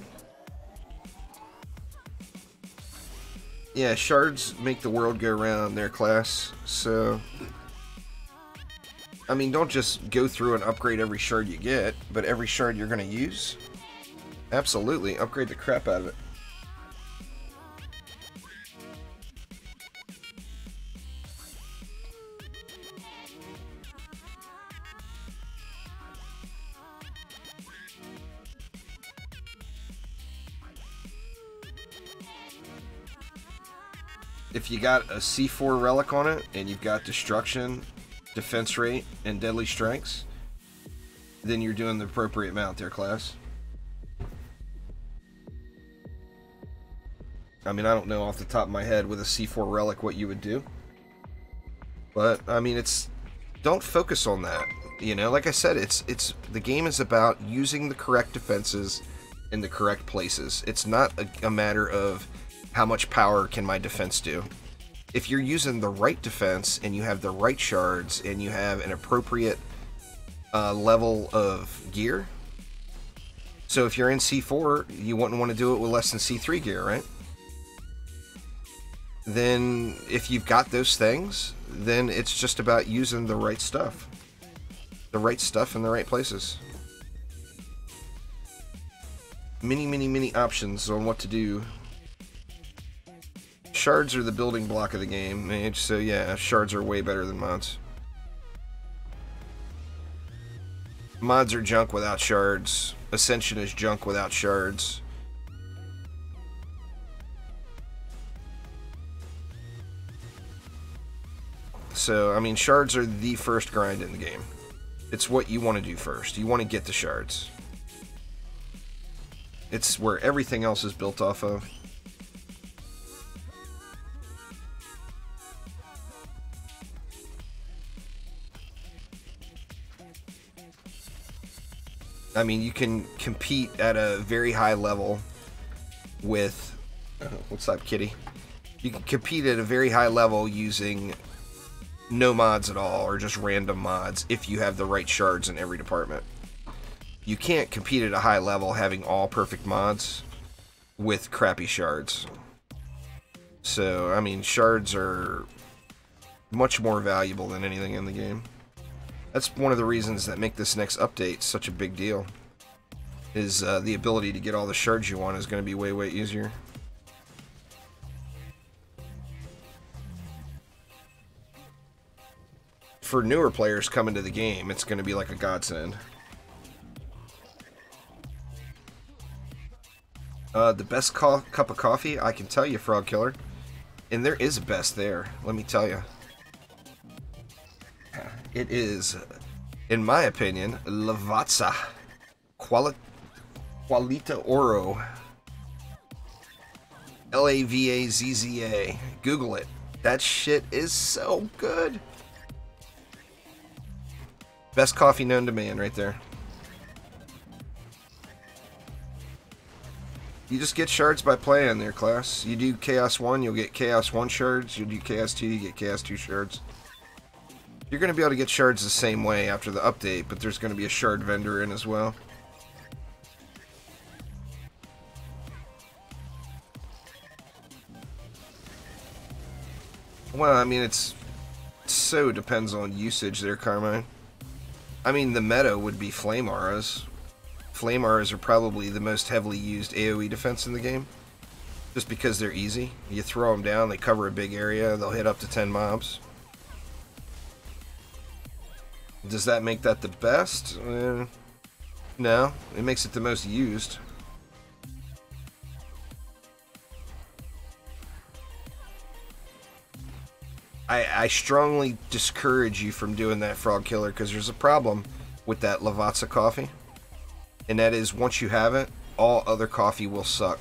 Yeah, shards make the world go round, their class. So, I mean, don't just go through and upgrade every shard you get, but every shard you're going to use. Absolutely, upgrade the crap out of it. If you got a C4 relic on it, and you've got destruction, defense rate, and deadly strikes, then you're doing the appropriate mount there, class. I mean, I don't know off the top of my head with a C4 relic what you would do. But, I mean, don't focus on that. You know, like I said, the game is about using the correct defenses in the correct places. It's not a matter of how much power can my defense do. If you're using the right defense and you have the right shards and you have an appropriate level of gear. So if you're in C4, you wouldn't want to do it with less than C3 gear, right? Then if you've got those things, then it's just about using the right stuff. The right stuff in the right places. Many options on what to do. Shards are the building block of the game, Mage, so yeah, shards are way better than mods. Mods are junk without shards. Ascension is junk without shards. So, I mean, shards are the first grind in the game. It's what you want to do first. You want to get the shards. It's where everything else is built off of. I mean, you can compete at a very high level with... what's up, kitty? You can compete at a very high level using no mods at all, or just random mods, if you have the right shards in every department. You can't compete at a high level having all perfect mods with crappy shards. So, I mean, shards are much more valuable than anything in the game. That's one of the reasons that make this next update such a big deal. Is the ability to get all the shards you want is going to be way easier. For newer players coming to the game, it's going to be like a godsend. The best cup of coffee, I can tell you, Frog Killer. And there is a best there, let me tell you. It is, in my opinion, Lavazza. Qualita Oro. Lavazza. Google it. That shit is so good. Best coffee known to man right there. You just get shards by playing there, class. You do Chaos 1, you'll get Chaos 1 shards. You do Chaos 2, you get Chaos 2 shards. You're going to be able to get shards the same way after the update, but there's going to be a shard vendor in as well. Well, I mean, it's so depends on usage there, Carmine. I mean, the meta would be Flame Auras. Flame Auras are probably the most heavily used AoE defense in the game. Just because they're easy. You throw them down, they cover a big area, they'll hit up to 10 mobs. Does that make that the best? No, it makes it the most used. I strongly discourage you from doing that, Frog Killer, because there's a problem with that Lavazza coffee. And that is, once you have it, all other coffee will suck.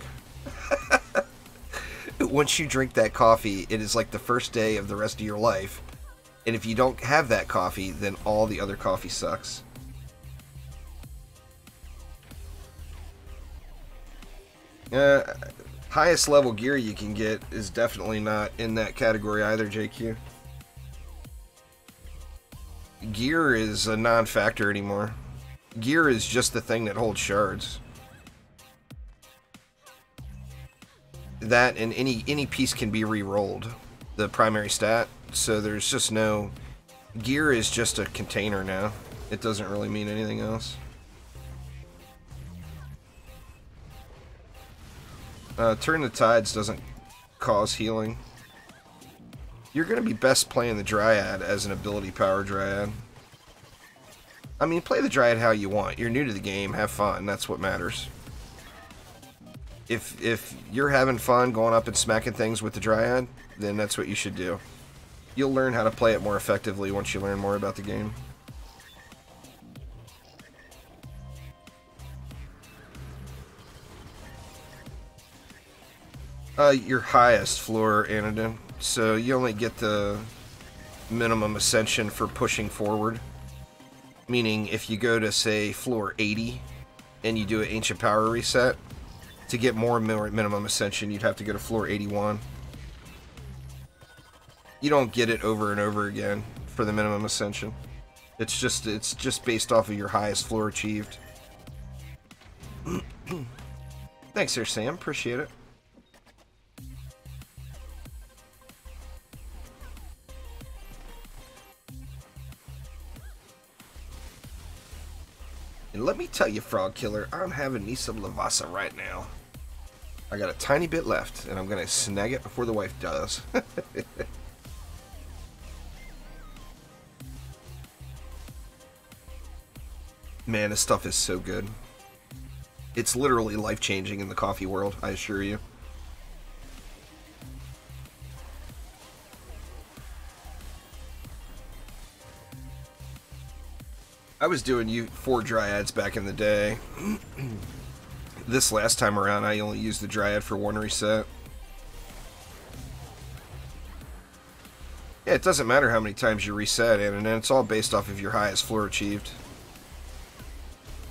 Once you drink that coffee, it is like the first day of the rest of your life. And if you don't have that coffee, then all the other coffee sucks. Highest level gear you can get is definitely not in that category either, JQ. Gear is a non-factor anymore. Gear is just the thing that holds shards. That and any piece can be re-rolled, the primary stat, so there's just no... Gear is just a container now. It doesn't really mean anything else. Turn the Tides doesn't cause healing. You're going to be best playing the Dryad as an ability power Dryad. I mean, play the Dryad how you want. You're new to the game, have fun, that's what matters. If you're having fun going up and smacking things with the Dryad, then that's what you should do. You'll learn how to play it more effectively once you learn more about the game. Your highest floor, Anodin. So you only get the minimum ascension for pushing forward. Meaning, if you go to, say, floor 80, and you do an Ancient Power reset, to get more minimum ascension, you'd have to go to floor 81. You don't get it over and over again for the minimum ascension. It's just based off of your highest floor achieved. Thanks there, Sam. Appreciate it. And let me tell you, Frog Killer, I'm having me some Lavazza right now. I got a tiny bit left, and I'm going to snag it before the wife does. Man, this stuff is so good. It's literally life-changing in the coffee world, I assure you. I was doing 4 Dryads back in the day. This last time around, I only used the Dryad for 1 reset. Yeah, it doesn't matter how many times you reset, and it's all based off of your highest floor achieved.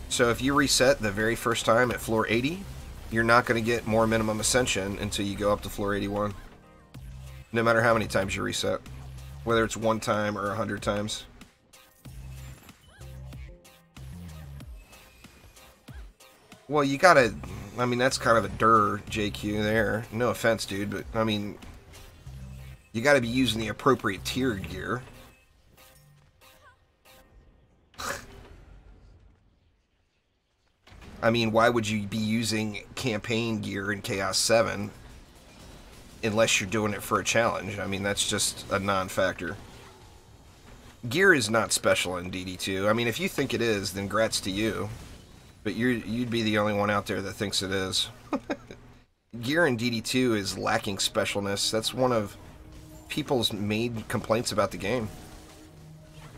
So if you reset the very first time at floor 80, you're not going to get more minimum ascension until you go up to floor 81. No matter how many times you reset. Whether it's 1 time or 100 times. Well, you gotta... I mean, that's kind of a JQ there. No offense, dude, but, I mean... You gotta be using the appropriate tier gear. I mean, why would you be using campaign gear in Chaos 7 unless you're doing it for a challenge? I mean, that's just a non-factor. Gear is not special in DD2. I mean, if you think it is, then grats to you. But you'd be the only one out there that thinks it is. Gear in DD2 is lacking specialness. That's one of people's main complaints about the game.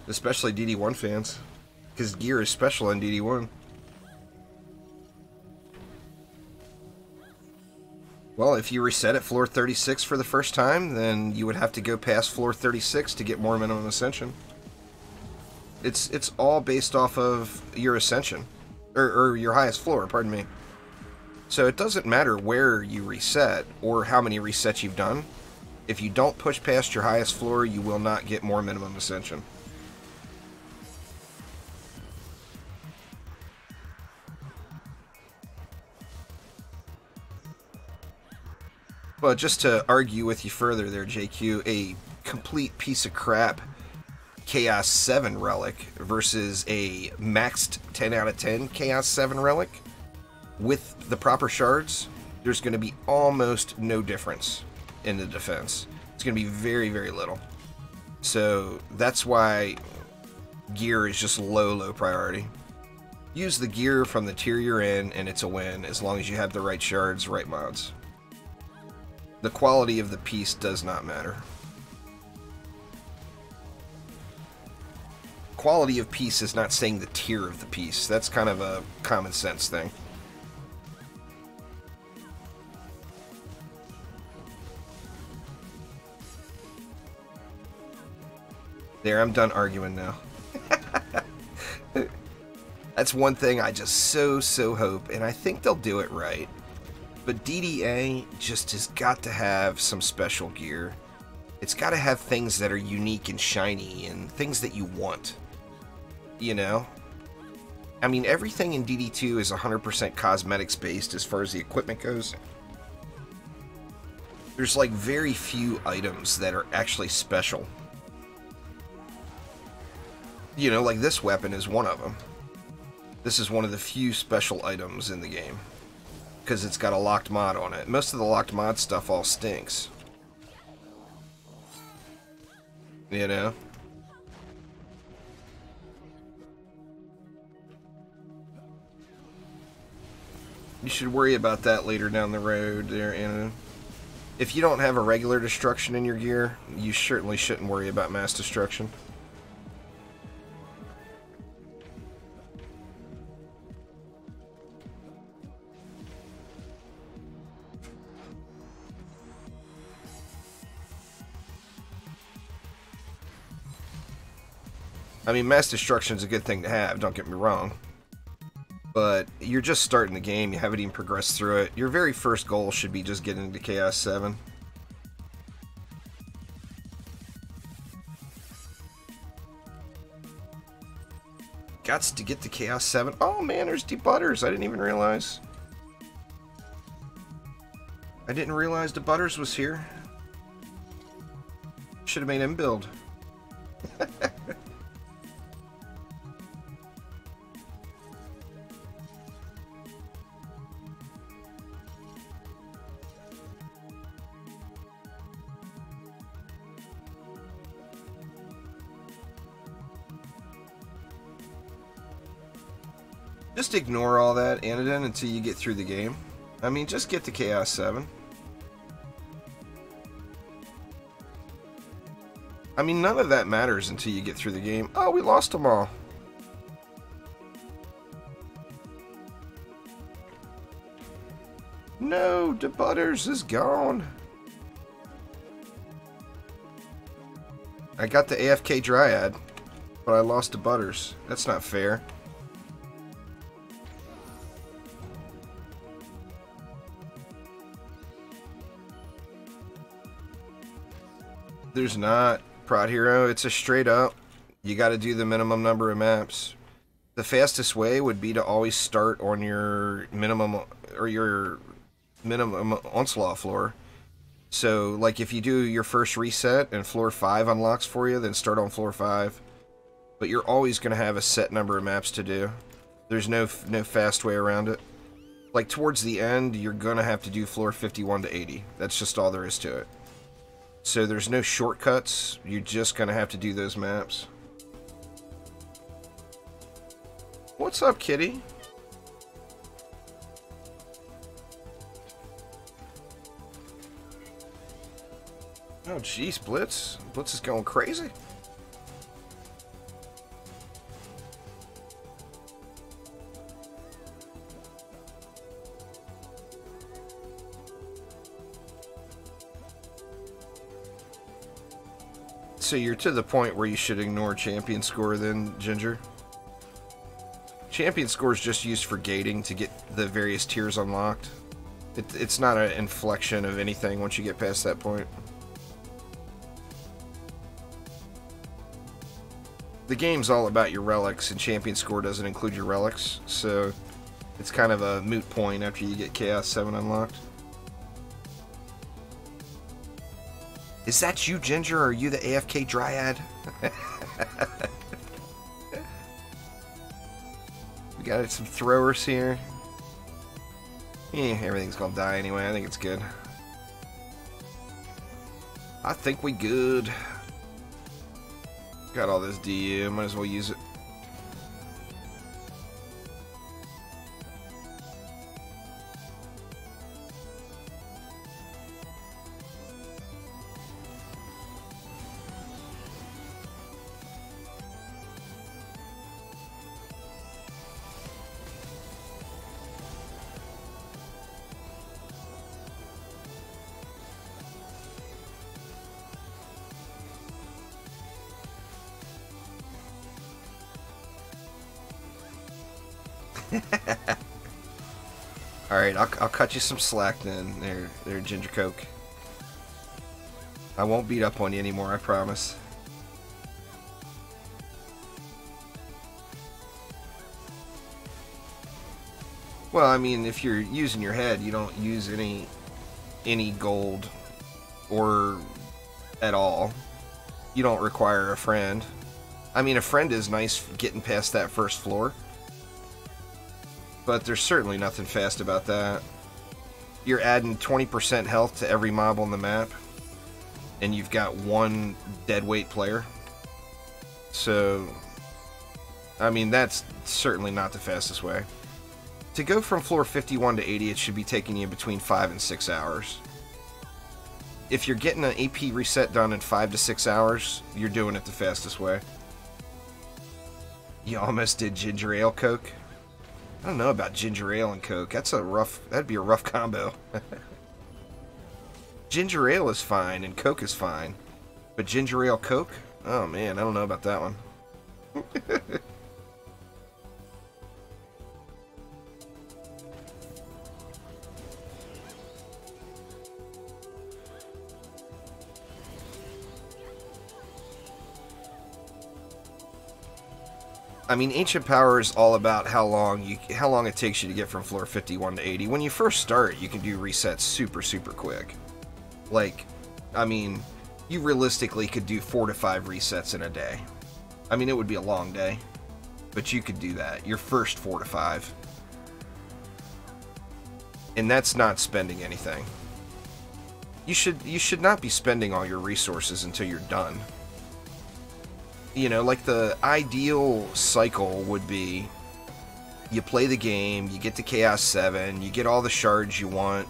Especially DD1 fans. Because gear is special in DD1. Well, if you reset at floor 36 for the first time, then you would have to go past floor 36 to get more minimum ascension. It's all based off of your ascension, or your highest floor, pardon me. So it doesn't matter where you reset or how many resets you've done. If you don't push past your highest floor, you will not get more minimum ascension. But just to argue with you further there, JQ, a complete piece of crap Chaos 7 Relic versus a maxed 10 out of 10 Chaos 7 Relic with the proper shards, there's going to be almost no difference in the defense. It's going to be very, very little. So that's why gear is just low priority. Use the gear from the tier you're in and it's a win as long as you have the right shards, right mods. The quality of the piece does not matter. Quality of piece is not saying the tier of the piece. That's kind of a common sense thing. There, I'm done arguing now. That's one thing I just so hope, and I think they'll do it right. But DDA just has got to have some special gear. It's got to have things that are unique and shiny and things that you want. You know? I mean, everything in DD2 is 100% cosmetics based as far as the equipment goes. There's like very few items that are actually special. You know, like this weapon is one of them. This is one of the few special items in the game. Because it's got a locked mod on it. Most of the locked mod stuff all stinks. You know? You should worry about that later down the road there, Anna. If you don't have a regular destruction in your gear, you certainly shouldn't worry about mass destruction. I mean, mass destruction is a good thing to have, don't get me wrong. But you're just starting the game, you haven't even progressed through it. Your very first goal should be just getting into Chaos 7. Gots to get to Chaos 7. Oh man, there's Debutters. I didn't even realize. I didn't realize Debutters was here. Should have made him build. Just ignore all that, Anodin, until you get through the game. I mean, just get to Chaos 7. I mean, none of that matters until you get through the game. Oh, we lost them all. No, Debutters is gone. I got the AFK Dryad, but I lost Debutters. That's not fair. There's not, Prod Hero. It's a straight up. You got to do the minimum number of maps. The fastest way would be to always start on your minimum or your minimum Onslaught floor. So, like, if you do your first reset and floor 5 unlocks for you, then start on floor 5. But you're always going to have a set number of maps to do. There's no fast way around it. Like, towards the end, you're going to have to do floor 51 to 80. That's just all there is to it. So there's no shortcuts. You're just going to have to do those maps. What's up, kitty? Oh, jeez, Blitz. Blitz is going crazy. So you're to the point where you should ignore champion score then, Ginger? Champion score is just used for gating to get the various tiers unlocked. It's not an inflection of anything once you get past that point. The game's all about your relics, and champion score doesn't include your relics, so it's kind of a moot point after you get Chaos 7 unlocked. Is that you, Ginger, or are you the AFK Dryad? We got some throwers here. Everything's gonna die anyway. I think it's good. I think we good. Got all this DU. Might as well use it. Alright, I'll cut you some slack then, there, Ginger Coke. I won't beat up on you anymore, I promise. Well, I mean, if you're using your head, you don't use any gold or at all. You don't require a friend. I mean, a friend is nice for getting past that first floor. But there's certainly nothing fast about that. You're adding 20% health to every mob on the map, and you've got one deadweight player. So, I mean, that's certainly not the fastest way. To go from floor 51 to 80, it should be taking you between 5 and 6 hours. If you're getting an AP reset done in 5 to 6 hours, you're doing it the fastest way. You almost did ginger ale Coke? I don't know about ginger ale and Coke. That'd be a rough combo. Ginger ale is fine and Coke is fine. But ginger ale Coke? Oh man, I don't know about that one. I mean, Ancient Power is all about how long it takes you to get from floor 51 to 80. When you first start, you can do resets super quick. Like, I mean, you realistically could do 4 to 5 resets in a day. I mean, it would be a long day, but you could do that. Your first 4 to 5. And that's not spending anything. You should not be spending all your resources until you're done. You know, like the ideal cycle would be you play the game, you get to Chaos 7, you get all the shards you want,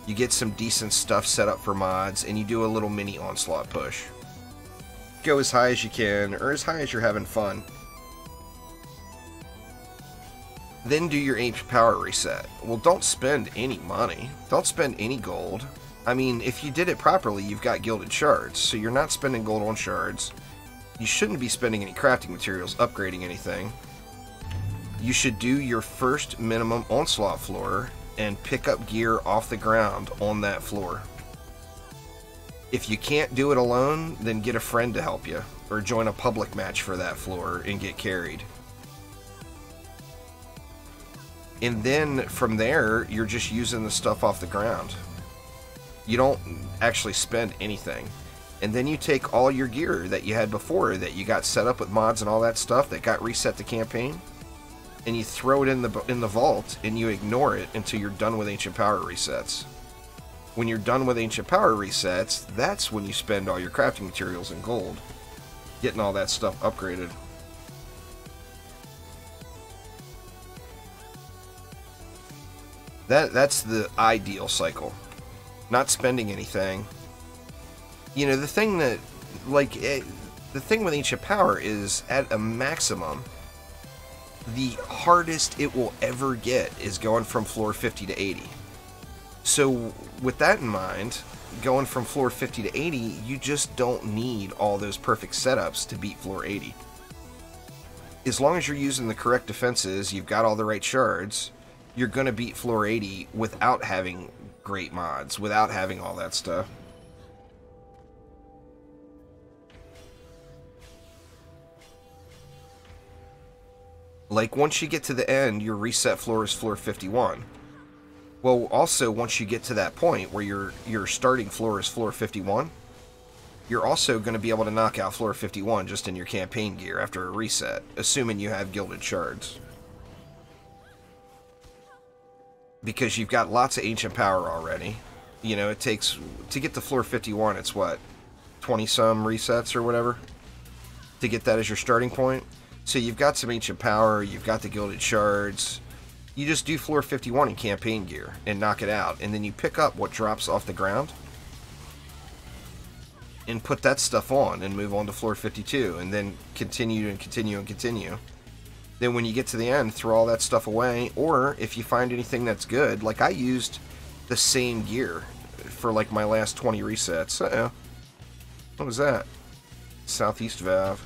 you get some decent stuff set up for mods, and you do a little mini Onslaught push. Go as high as you can, or as high as you're having fun. Then do your Ancient Power reset. Well, don't spend any money. Don't spend any gold. I mean, if you did it properly, you've got gilded shards, so you're not spending gold on shards. You shouldn't be spending any crafting materials, upgrading anything. You should do your first minimum Onslaught floor and pick up gear off the ground on that floor. If you can't do it alone, then get a friend to help you, or join a public match for that floor and get carried. And then from there, you're just using the stuff off the ground. You don't actually spend anything. And then you take all your gear that you had before, that you got set up with mods and all that stuff that got reset the campaign, and you throw it in the vault, and you ignore it until you're done with Ancient Power resets. When you're done with Ancient Power resets, that's when you spend all your crafting materials in gold, getting all that stuff upgraded. That's the ideal cycle. Not spending anything. You know, the thing that, like, the thing with Ancient Power is, at a maximum, the hardest it will ever get is going from floor 50 to 80. So, with that in mind, going from floor 50 to 80, you just don't need all those perfect setups to beat floor 80. As long as you're using the correct defenses, you've got all the right shards, you're going to beat floor 80 without having great mods, without having all that stuff. Like, once you get to the end, your reset floor is floor 51. Well, also, once you get to that point where your starting floor is floor 51, you're also going to be able to knock out floor 51 just in your campaign gear after a reset, assuming you have gilded shards. Because you've got lots of ancient power already. You know, it takes, to get to floor 51, it's what, 20-some resets or whatever? To get that as your starting point? So you've got some ancient power, you've got the gilded shards. You just do floor 51 in campaign gear and knock it out, and then you pick up what drops off the ground and put that stuff on and move on to floor 52, and then continue and continue and continue. Then when you get to the end, throw all that stuff away, or if you find anything that's good, like I used the same gear for like my last 20 resets. Uh-oh. What was that? Southeast valve.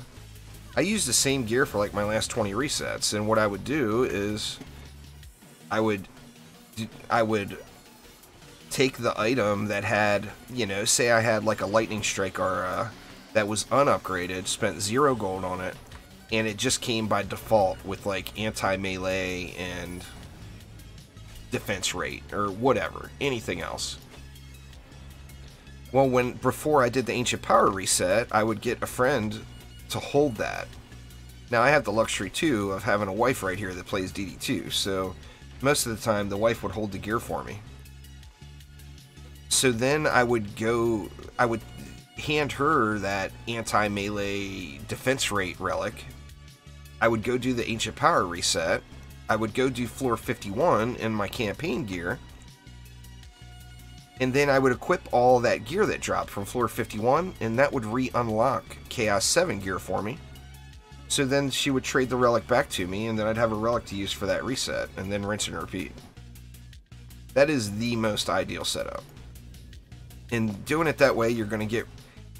I used the same gear for like my last 20 resets, and what I would do is I would take the item that had, you know, say I had like a lightning strike aura that was unupgraded, spent 0 gold on it, and it just came by default with like anti-melee and defense rate or whatever, anything else. Well, before I did the ancient power reset, I would get a friend to hold that. Now, I have the luxury, too, of having a wife right here that plays DD2, so most of the time the wife would hold the gear for me. So then I would hand her that anti-melee defense rate relic. I would go do the ancient power reset. I would go do floor 51 in my campaign gear. And then I would equip all that gear that dropped from floor 51, and that would re-unlock Chaos 7 gear for me. So then she would trade the relic back to me, and then I'd have a relic to use for that reset, and then rinse and repeat. That is the most ideal setup. And doing it that way, you're going to get,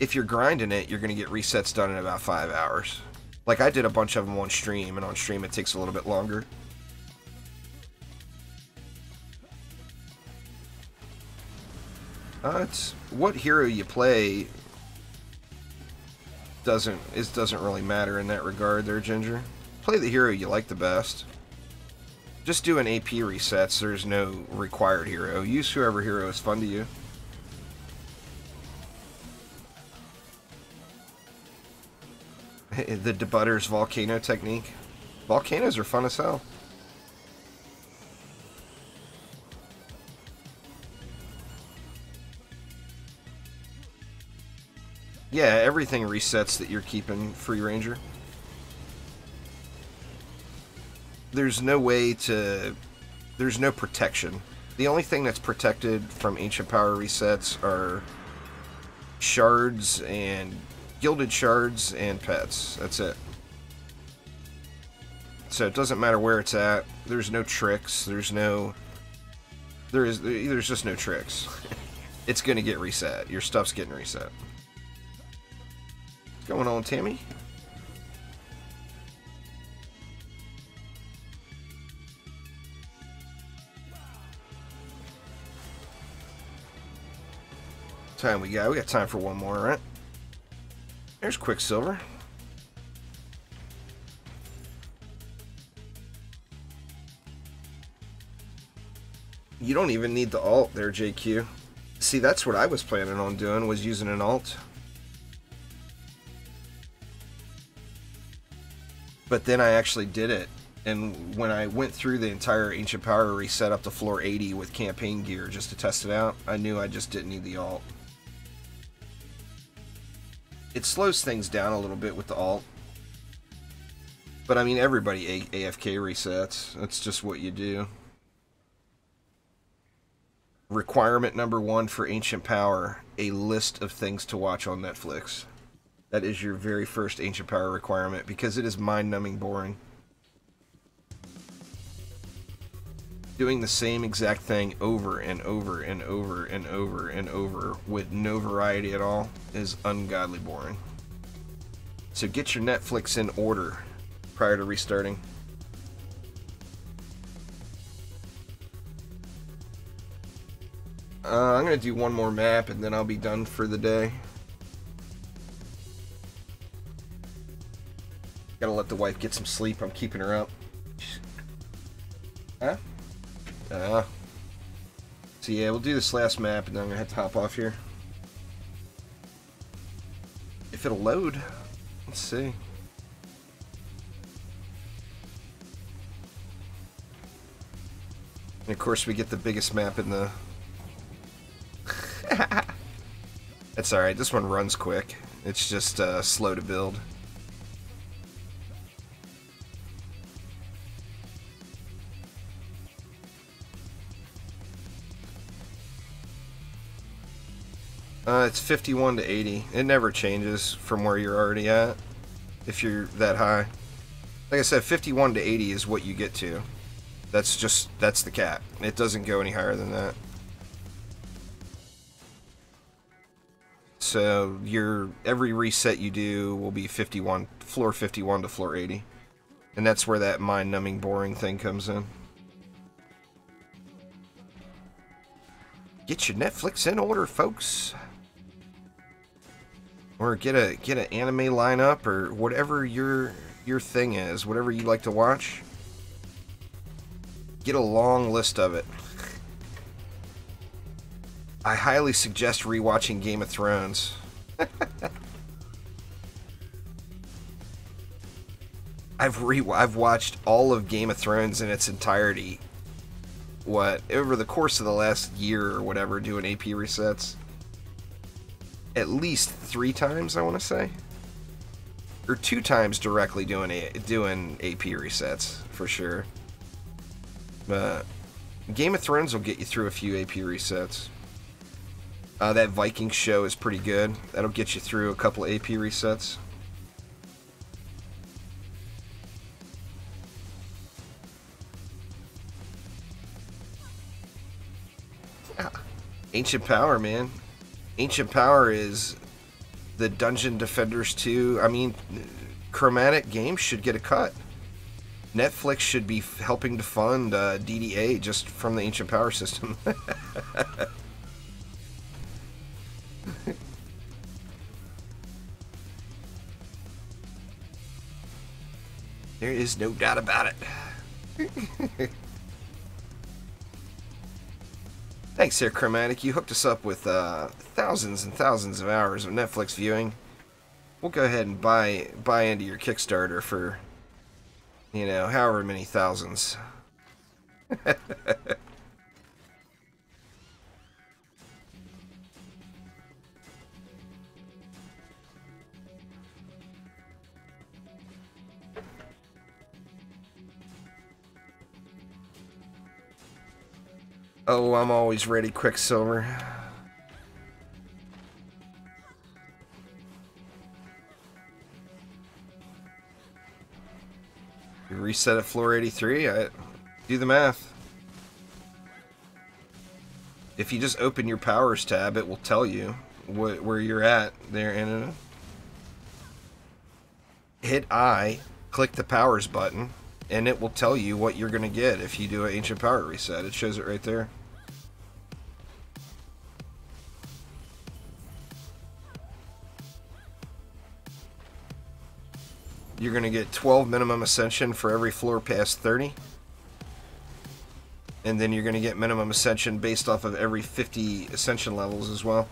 if you're grinding it, you're going to get resets done in about 5 hours. Like, I did a bunch of them on stream, and on stream it takes a little bit longer. It's what hero you play doesn't really matter in that regard there, Ginger. Play the hero you like the best. Just do an AP resets. There's no required hero. Use whoever hero is fun to you. The Debutter's volcano technique. Volcanoes are fun as hell. Yeah, everything resets that you're keeping Free Ranger. There's no way to... There's no protection. The only thing that's protected from Ancient Power resets are Shards and... Gilded Shards and Pets. That's it. So it doesn't matter where it's at. There's no tricks. There's just no tricks. It's gonna get reset. Your stuff's getting reset. What's going on, Tammy? Time we got? We got time for one more, right? There's Quicksilver. You don't even need the alt there, JQ. See, that's what I was planning on doing, was using an alt. But then I actually did it. And when I went through the entire Ancient Power reset up to floor 80 with campaign gear just to test it out, I knew I just didn't need the alt. It slows things down a little bit with the alt. But I mean, everybody AFK resets. That's just what you do. Requirement number 1 for Ancient Power, a list of things to watch on Netflix. That is your very first Ancient Power requirement, because it is mind-numbing boring. doing the same exact thing over and over and over and over and over with no variety at all is ungodly boring. So get your Netflix in order prior to restarting. I'm going to do one more map and then I'll be done for the day. Gotta let the wife get some sleep. I'm keeping her up. Huh? So yeah, we'll do this last map and then I'm going to have to hop off here. If it'll load. Let's see. And of course we get the biggest map in the... That's alright, this one runs quick. It's just slow to build. It's 51 to 80. It never changes from where you're already at, if you're that high. Like I said, 51 to 80 is what you get to. That's the cap. It doesn't go any higher than that. So every reset you do will be 51, floor 51 to floor 80. And that's where that mind-numbing boring thing comes in. Get your Netflix in order, folks. Or get an anime lineup or whatever your thing is, whatever you like to watch. Get a long list of it. I highly suggest rewatching Game of Thrones. I've watched all of Game of Thrones in its entirety. Over the course of the last year or whatever, doing AP resets. At least 3 times, I want to say, or 2 times directly doing AP resets for sure. But Game of Thrones will get you through a few AP resets. That Viking show is pretty good. That'll get you through a couple AP resets. Ancient Power, man. Ancient Power is the Dungeon Defenders 2. I mean, Chromatic Games should get a cut. Netflix should be helping to fund DDA just from the Ancient Power system. There is no doubt about it. Thanks there, Chromatic. You hooked us up with thousands and thousands of hours of Netflix viewing. We'll go ahead and buy into your Kickstarter for, you know, however many thousands. Oh, I'm always ready, Quicksilver. You reset at floor 83? Do the math. If you just open your powers tab, it will tell you where you're at there in it. Hit I, click the powers button, and it will tell you what you're going to get if you do an Ancient Power reset. It shows it right there. You're going to get 12 minimum Ascension for every floor past 30. And then you're going to get minimum Ascension based off of every 50 Ascension levels as well.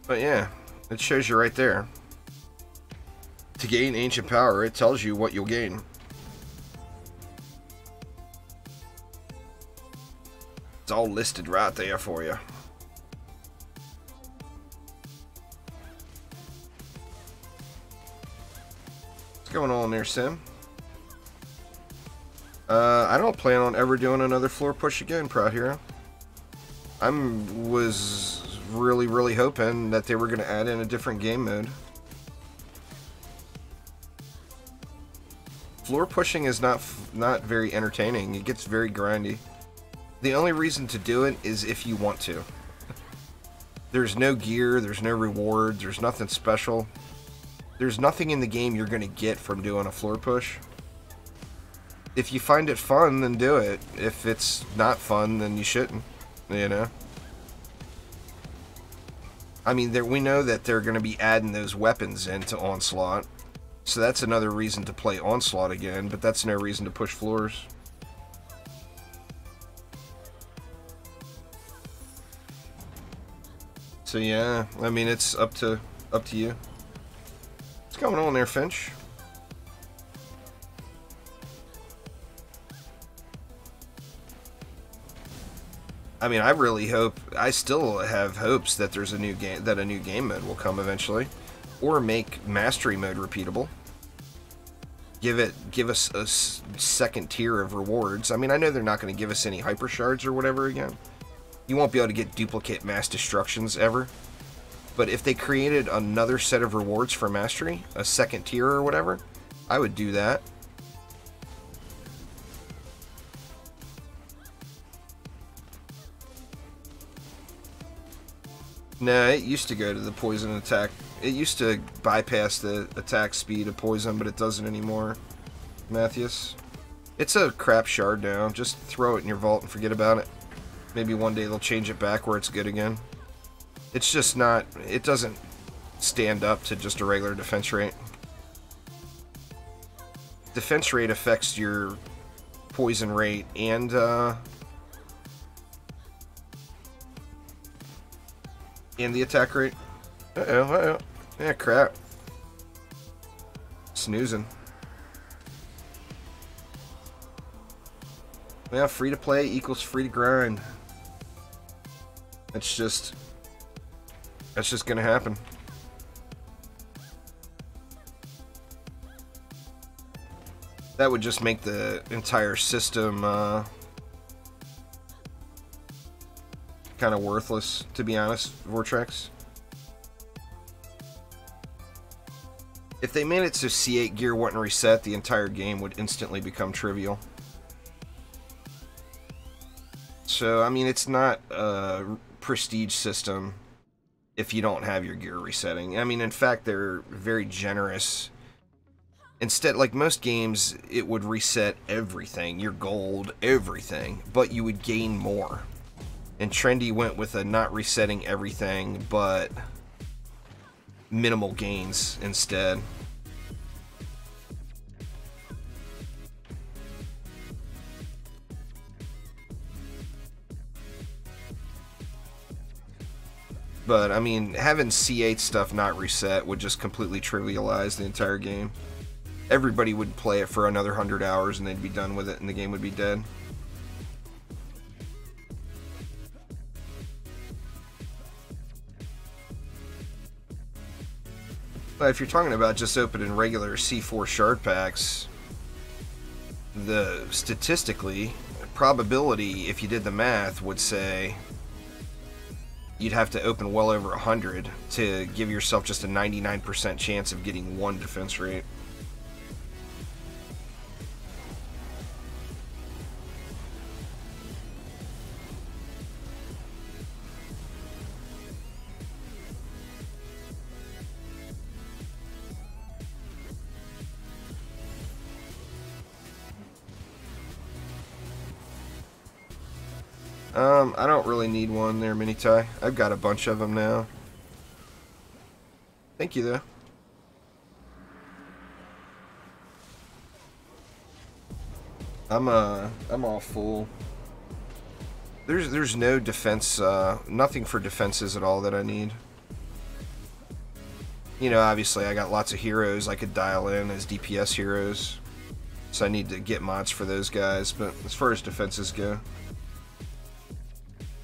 But yeah, it shows you right there. To gain Ancient Power, it tells you what you'll gain. It's all listed right there for you. What's going on there, Sim? I don't plan on ever doing another floor push again, Proud Hero. Was really hoping that they were going to add in a different game mode. Floor pushing is not very entertaining. It gets very grindy. The only reason to do it is if you want to. There's no gear, there's no rewards, there's nothing special. There's nothing in the game you're going to get from doing a floor push. If you find it fun, then do it. If it's not fun, then you shouldn't, you know? I mean, we know that they're going to be adding those weapons into Onslaught. So that's another reason to play Onslaught again, but that's no reason to push floors. So yeah, I mean, it's up to you. What's going on there, Finch? I mean, I still have hopes that there's a new game mode will come eventually, or make Mastery mode repeatable. Give us a second tier of rewards. I mean, I know they're not going to give us any Hyper Shards or whatever again. You won't be able to get duplicate mass destructions ever. But if they created another set of rewards for Mastery, a second tier or whatever, I would do that. No, it used to go to the poison attack. It used to bypass the attack speed of poison, but it doesn't anymore, Matthias. It's a crap shard now. Just throw it in your vault and forget about it. Maybe one day they'll change it back where it's good again. It's just not... It doesn't stand up to just a regular defense rate. Defense rate affects your poison rate and... and the attack rate. Uh-oh. Yeah, crap. Snoozing. Yeah, free to play equals free to grind. That's just gonna happen. That would just make the entire system kind of worthless, to be honest, Vortex. If they made it so C8 gear wouldn't reset, the entire game would instantly become trivial. So, I mean, it's not a prestige system if you don't have your gear resetting. I mean, in fact, they're very generous. Instead, like most games, it would reset everything, your gold, everything, but you would gain more. And Trendy went with a not resetting everything, but minimal gains instead. But, I mean, having C8 stuff not reset would just completely trivialize the entire game. Everybody would play it for another 100 hours and they'd be done with it and the game would be dead. But if you're talking about just opening regular C4 shard packs, statistically, probability, if you did the math, would say you'd have to open well over 100 to give yourself just a 99% chance of getting one defense rate. I don't really need one there, Mini-Ty. I've got a bunch of them now. Thank you, though. I'm all full. There's no defense, nothing for defenses at all that I need. You know, obviously I got lots of heroes I could dial in as DPS heroes. So I need to get mods for those guys, but as far as defenses go,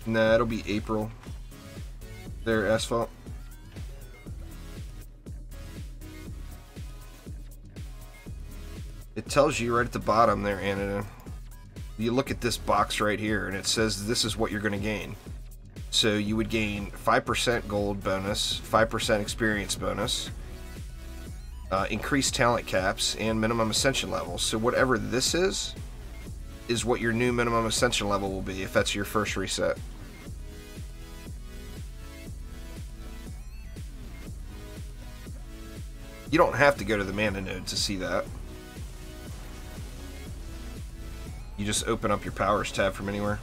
nah, it'll be April. There, Asphalt. It tells you right at the bottom there, Anna. You look at this box right here, and it says this is what you're going to gain. So you would gain 5% gold bonus, 5% experience bonus, increased talent caps, and minimum ascension levels. So whatever this is what your new minimum ascension level will be if that's your first reset. You don't have to go to the mana node to see that. You just open up your powers tab from anywhere.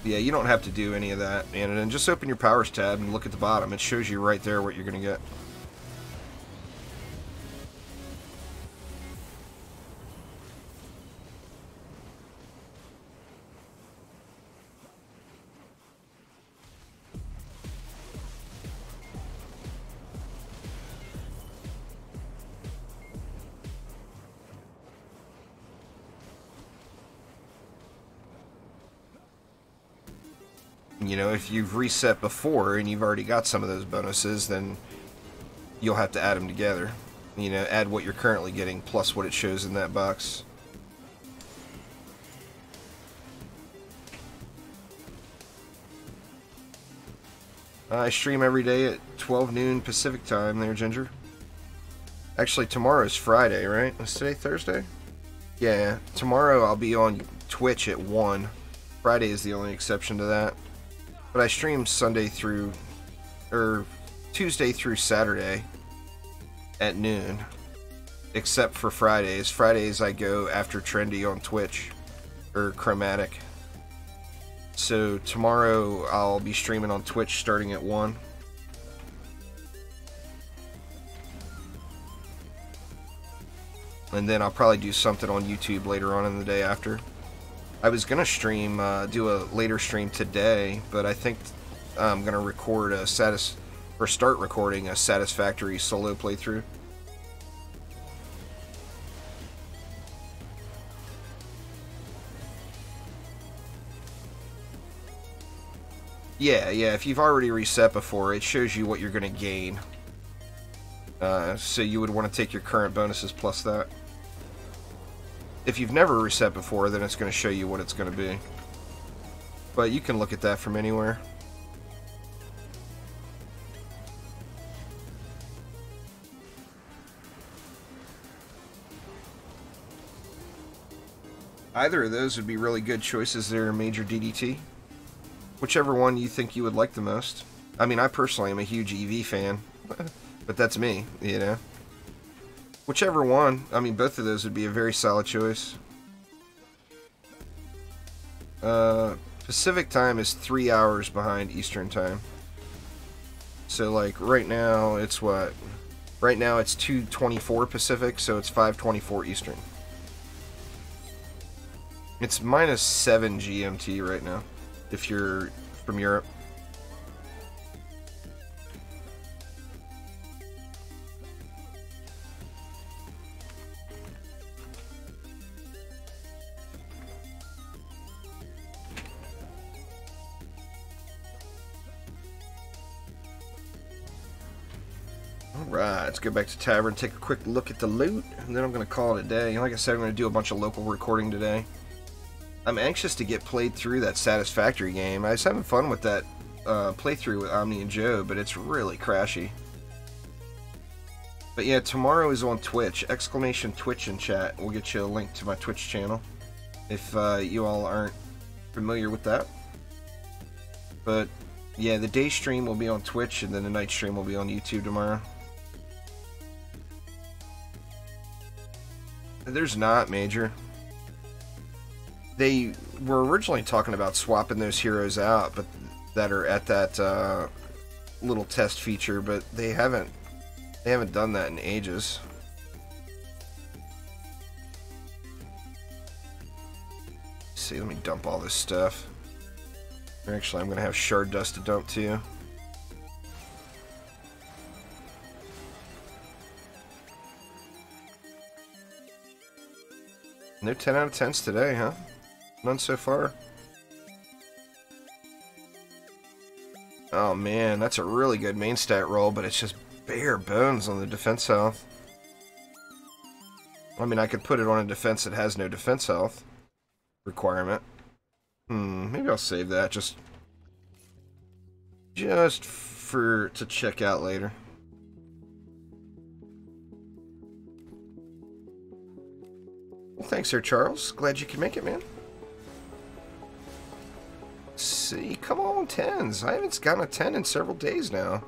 Yeah, you don't have to do any of that, and then just open your powers tab and look at the bottom. It shows you right there what you're going to get. You know, if you've reset before and you've already got some of those bonuses, then you'll have to add them together. You know, add what you're currently getting plus what it shows in that box. I stream every day at 12 noon Pacific time there, Ginger. Actually, tomorrow's Friday, right? Is today Thursday? Yeah, tomorrow I'll be on Twitch at 1. Friday is the only exception to that. But I stream Tuesday through Saturday at noon, except for Fridays. Fridays I go after Trendy on Twitch, or Chromatic. So tomorrow I'll be streaming on Twitch starting at 1. And then I'll probably do something on YouTube later on in the day after. I was gonna stream, do a later stream today, but I think I'm gonna record start recording a satisfactory solo playthrough. Yeah, if you've already reset before, it shows you what you're gonna gain. So you would want to take your current bonuses plus that. If you've never reset before, then it's going to show you what it's going to be. But you can look at that from anywhere. Either of those would be really good choices there, Major DD2. Whichever one you think you would like the most. I mean, I personally am a huge EV fan. But that's me, you know. Whichever one, I mean, both of those would be a very solid choice. Pacific time is 3 hours behind Eastern time. So, like, right now, it's what? Right now, it's 2:24 Pacific, so it's 5:24 Eastern. It's -7 GMT right now, if you're from Europe. Alright, let's go back to Tavern, take a quick look at the loot, and then I'm going to call it a day. Like I said, I'm going to do a bunch of local recording today. I'm anxious to get played through that Satisfactory game. I was having fun with that playthrough with Omni and Joe, but it's really crashy. But yeah, tomorrow is on Twitch. !Twitch in chat. We'll get you a link to my Twitch channel if you all aren't familiar with that. But yeah, the day stream will be on Twitch, and then the night stream will be on YouTube tomorrow. There's not, Major. They were originally talking about swapping those heroes out, but that are at that little test feature, but they haven't done that in ages. see, let me dump all this stuff. Or actually, I'm going to have shard dust to dump too. No 10 out of 10s today, huh? None so far. Oh man, that's a really good main stat roll, but it's just bare bones on the defense health. I mean, I could put it on a defense that has no defense health requirement. Maybe I'll save that just to check out later. Well, thanks there, Charles. Glad you could make it, man. Let's see, come on, 10s. I haven't gotten a 10 in several days now.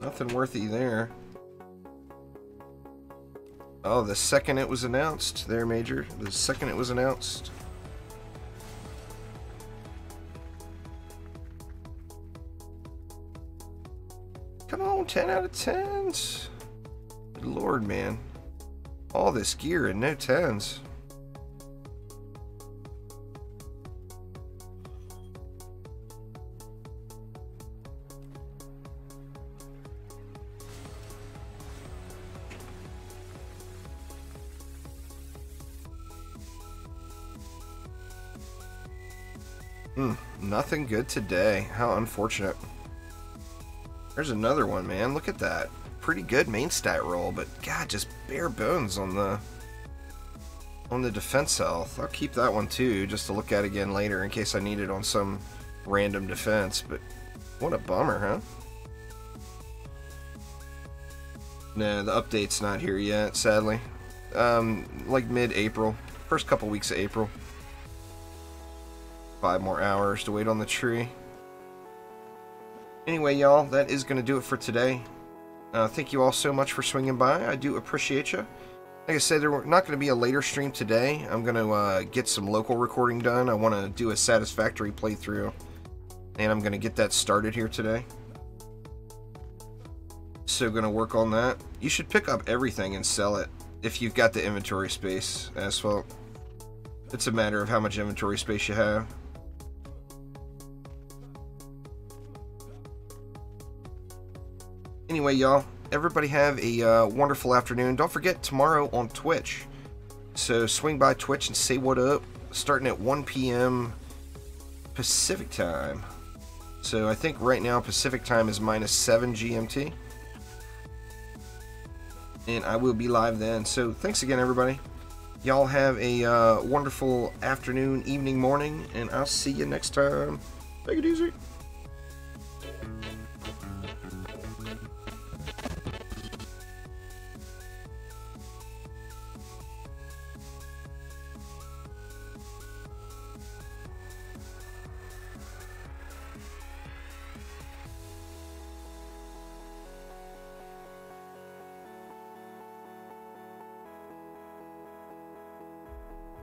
Nothing worthy there. Oh, the second it was announced there, Major. The second it was announced. Come on, 10 out of 10s. Good Lord, man. All this gear and no 10s. Nothing good today. How unfortunate. There's another one, man. Look at that. Pretty good main stat roll, but God, just bare bones on the defense health. I'll keep that one too, just to look at again later in case I need it on some random defense. But what a bummer, huh? No, the update's not here yet, sadly. Like mid-April. First couple weeks of April. 5 more hours to wait on the tree. Anyway, y'all, that is going to do it for today. Thank you all so much for swinging by. I do appreciate you. Like I said, there's not going to be a later stream today. I'm going to get some local recording done. I want to do a satisfactory playthrough, and I'm going to get that started here today. So going to work on that. You should pick up everything and sell it if you've got the inventory space, Asphalt. It's a matter of how much inventory space you have. Anyway, y'all, everybody have a wonderful afternoon. Don't forget, tomorrow on Twitch. So swing by Twitch and say what up. Starting at 1 p.m. Pacific time. So I think right now Pacific time is -7 GMT. And I will be live then. So thanks again, everybody. Y'all have a wonderful afternoon, evening, morning, and I'll see you next time. Take it easy.